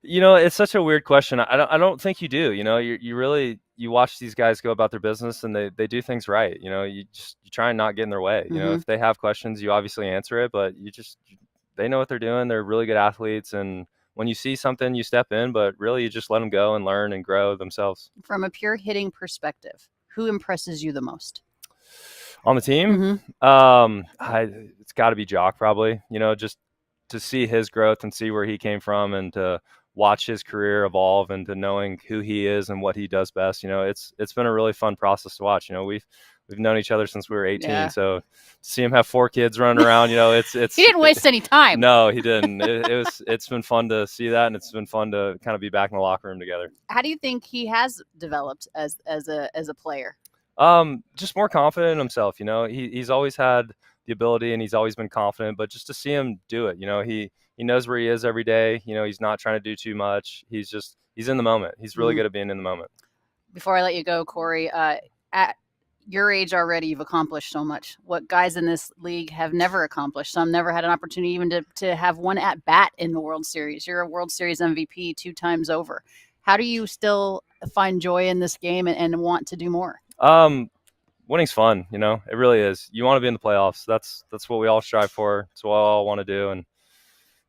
It's such a weird question. I don't think you do. You watch these guys go about their business, and they do things right. You try and not get in their way. If they have questions, you obviously answer it, but they know what they're doing. They're really good athletes, and when you see something, you step in, but really you just let them go and learn and grow themselves. From a pure hitting perspective, who impresses you the most on the team? It's got to be Jock, probably. Just to see his growth and see where he came from, and to watch his career evolve, and to knowing who he is and what he does best. It's been a really fun process to watch. We've known each other since we were 18. So to see him have 4 kids running around, it's he didn't waste any time. No, he didn't. It's been fun to see that, and it's been fun to kind of be back in the locker room together. How do you think he has developed as a player? Just more confident in himself. He's always had the ability, and he's always been confident, but just to see him do it, he knows where he is every day. He's not trying to do too much. He's in the moment. He's really good at being in the moment. Before I let you go, Corey, at your age already, you've accomplished so much. What guys in this league have never accomplished. Some never had an opportunity even to have one at bat in the World Series. You're a World Series MVP 2 times over. How do you still find joy in this game and want to do more? Winning's fun. It really is. You want to be in the playoffs. That's what we all strive for. It's what we all want to do. And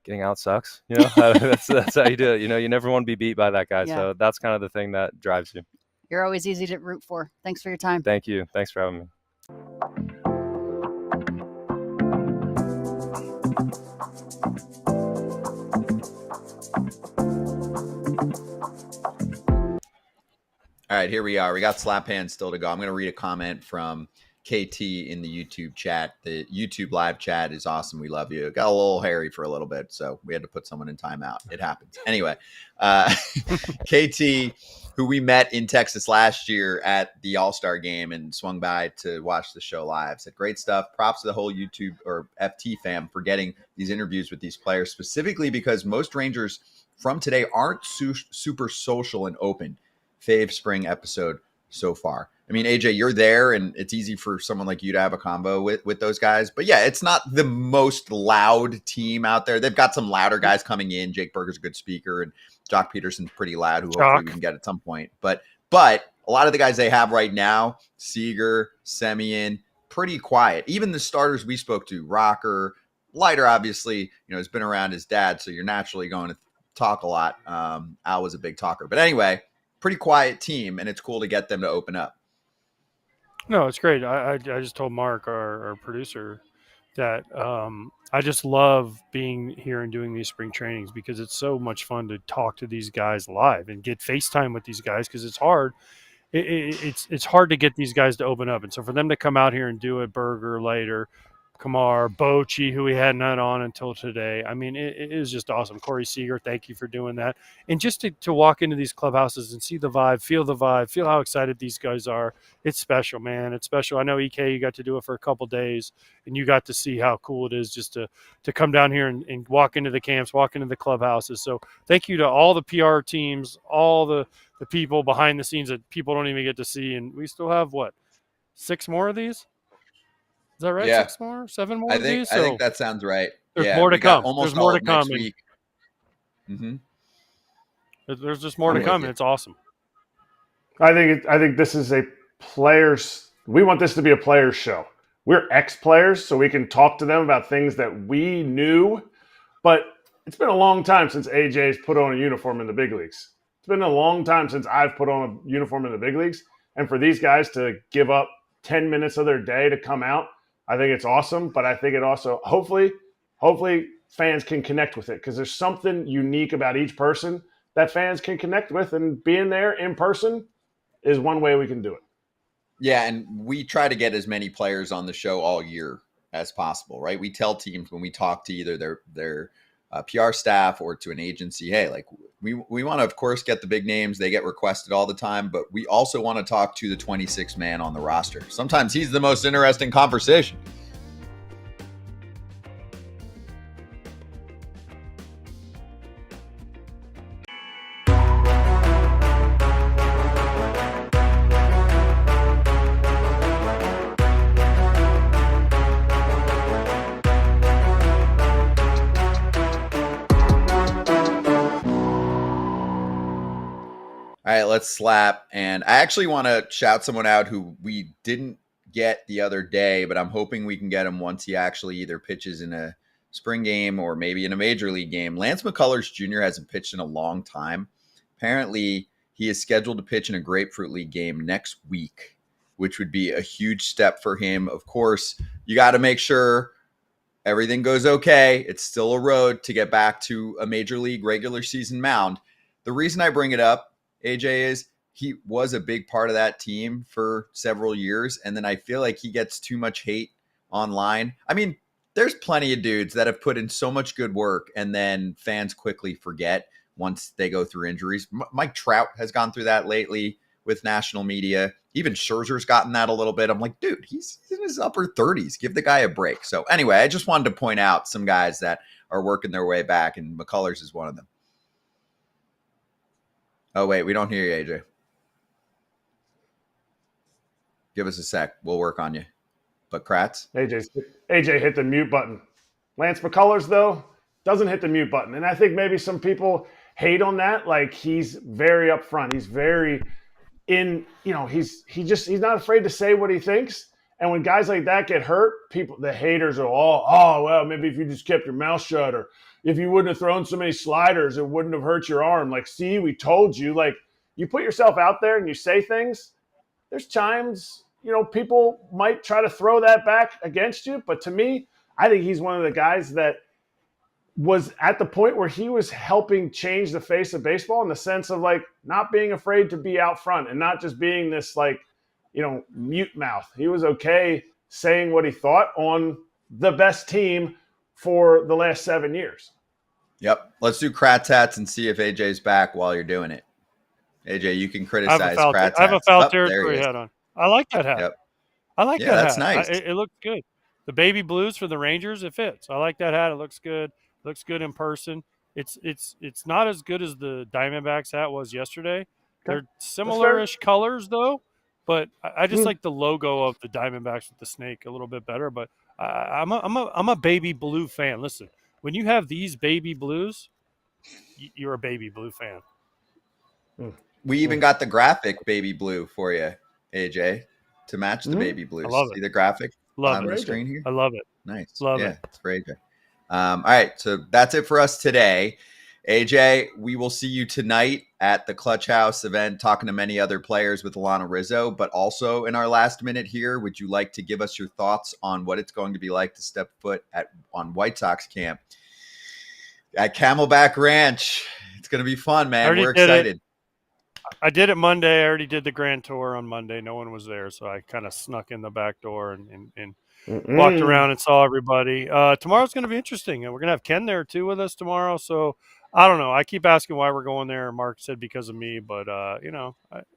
getting out sucks. That's how you do it. You never want to be beat by that guy. Yeah. So that's kind of the thing that drives you. You're always easy to root for. Thanks for your time. Thank you. Thanks for having me. All right, here we are. We got slap hands still to go. I'm going to read a comment from KT in the YouTube chat. The YouTube live chat is awesome. We love you. It got a little hairy for a little bit, so we had to put someone in timeout. It happens. Anyway, KT, who we met in Texas last year at the All-Star game and swung by to watch the show live, said great stuff. Props to the whole YouTube or FT fam for getting these interviews with these players, specifically because most Rangers from today aren't super social and open. Fave spring episode so far. I mean, AJ, you're there, and it's easy for someone like you to have a combo with those guys. But yeah, it's not the most loud team out there. They've got some louder guys coming in. Jake Berger's a good speaker, and Jock Peterson's pretty loud, who hopefully we can get at some point. But a lot of the guys they have right now, Seager, Semien, pretty quiet. Even the starters we spoke to, Rocker, Leiter, obviously, has been around his dad, so you're naturally going to talk a lot. Al was a big talker. But anyway, pretty quiet team, and it's cool to get them to open up. No, it's great. I just told Mark, our producer, that I just love being here and doing these spring trainings because it's so much fun to talk to these guys live and get FaceTime with these guys because it's hard. It's hard to get these guys to open up. And so for them to come out here and do it, Berger, Leiter, Kumar, Bochy, who we hadn't had on until today. I mean, it is just awesome. Corey Seager, thank you for doing that. And just to walk into these clubhouses and see the vibe, feel how excited these guys are. It's special, man. It's special. I know, EK, you got to do it for a couple days, and you got to see how cool it is just to come down here and walk into the camps, walk into the clubhouses. So thank you to all the PR teams, all the people behind the scenes that people don't even get to see. And we still have, 6 more of these? Is that right? Yeah. 6 more? 7 more? I think that sounds right. There's more to come. There's more to come. Mm-hmm. There's just more to come, and it's awesome. I think this is a players. We want this to be a players show. We're ex-players, so we can talk to them about things that we knew. But it's been a long time since AJ's put on a uniform in the big leagues. It's been a long time since I've put on a uniform in the big leagues. And for these guys to give up 10 minutes of their day to come out, I think it's awesome, but I think it also hopefully fans can connect with it because there's something unique about each person that fans can connect with, and being there in person is one way we can do it. Yeah, and we try to get as many players on the show all year as possible, right? We tell teams when we talk to either their PR staff or to an agency, hey, like we want to, of course, get the big names. They get requested all the time, but we also want to talk to the 26th man on the roster. Sometimes he's the most interesting conversation. All right, let's slap. And I actually want to shout someone out who we didn't get the other day, but I'm hoping we can get him once he actually either pitches in a spring game or maybe in a major league game. Lance McCullers Jr. hasn't pitched in a long time. Apparently, he is scheduled to pitch in a Grapefruit League game next week, which would be a huge step for him. Of course, you got to make sure everything goes okay. It's still a road to get back to a major league regular season mound. The reason I bring it up, AJ, is he was a big part of that team for several years, and then I feel like he gets too much hate online. I mean, there's plenty of dudes that have put in so much good work, and then fans quickly forget once they go through injuries. Mike Trout has gone through that lately with national media. Even Scherzer's gotten that a little bit. I'm like, dude, he's in his upper 30s. Give the guy a break. So anyway, I just wanted to point out some guys that are working their way back, and McCullers is one of them. Oh, wait, we don't hear you, AJ. Give us a sec. We'll work on you. But Kratz? AJ hit the mute button. Lance McCullers, though, doesn't hit the mute button. And I think maybe some people hate on that. Like, he's very upfront. He's very he's not afraid to say what he thinks. And when guys like that get hurt, the haters are all, well, maybe if you just kept your mouth shut, or if you wouldn't have thrown so many sliders, it wouldn't have hurt your arm. Like, see, we told you. Like, you put yourself out there and you say things, there's times, people might try to throw that back against you. But to me, I think he's one of the guys that was at the point where he was helping change the face of baseball in the sense of like not being afraid to be out front and not just being this like, mute mouth. He was okay saying what he thought on the best team for the last 7 years. Yep. Let's do Kratz hats and see if AJ's back while you're doing it. AJ, you can criticize Kratz hats. I have a foul territory hat on. I like that hat. Yep. I like that that's hat. nice. It looks good. The baby blues for the Rangers, it fits. I like that hat. It looks good. Looks good in person. It's not as good as the Diamondbacks hat was yesterday. They're similar-ish colors though, but I just like the logo of the Diamondbacks with the snake a little bit better. But I'm a baby blue fan. Listen, when you have these baby blues, you're a baby blue fan. We even got the graphic baby blue for you, AJ, to match the baby blues. I love it. See the graphic on the screen here? I love it. Nice. Love it. It's for AJ. All right, so that's it for us today. AJ, we will see you tonight at the Clutch House event, talking to many other players with Alana Rizzo. But also in our last minute here, would you like to give us your thoughts on what it's going to be like to step foot on White Sox camp at Camelback Ranch? It's going to be fun, man. We're excited. I did it Monday. I already did the grand tour on Monday. No one was there, so I kind of snuck in the back door and walked around and saw everybody. Tomorrow's going to be interesting, and we're going to have Ken there too with us tomorrow. So I don't know. I keep asking why we're going there. Mark said because of me, but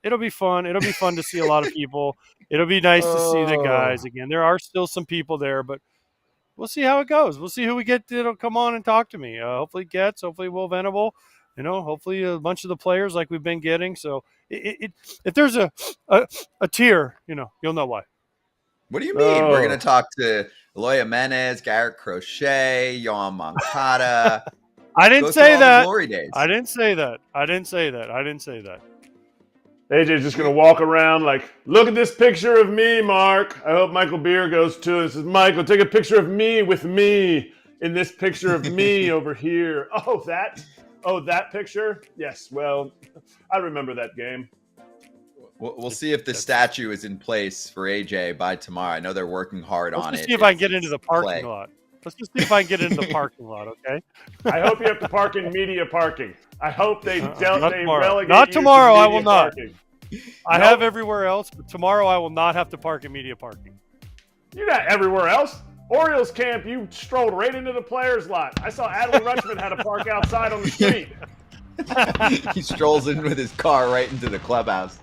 it'll be fun. It'll be fun to see a lot of people. It'll be nice to see the guys again. There are still some people there, but we'll see how it goes. We'll see who we get that'll come on and talk to me. Hopefully Getz, hopefully Will Venable. Hopefully a bunch of the players like we've been getting. So if there's a tier, you'll know why. What do you mean? We're going to talk to Eloy Jimenez, Garrett Crochet, Yohan Moncada. I didn't say that. Glory days. I didn't say that. AJ's just going to walk around like, look at this picture of me, Mark. I hope Michael Beer goes too. This is Michael. Take a picture of me with me in this picture of me over here. Oh, that picture? Yes. Well, I remember that game. We'll see if the statue is in place for AJ by tomorrow. I know they're working hard on it. Let's see if I can get into the parking lot. Let's just see if I can get into the parking lot, okay? I hope you have to park in media parking. I hope they relegate Not tomorrow, you to I will not. Parking. I have everywhere else, but tomorrow I will not have to park in media parking. You're not everywhere else. Orioles camp, you strolled right into the players' lot. I saw Adley Rutschman had to park outside on the street. He strolls in with his car right into the clubhouse.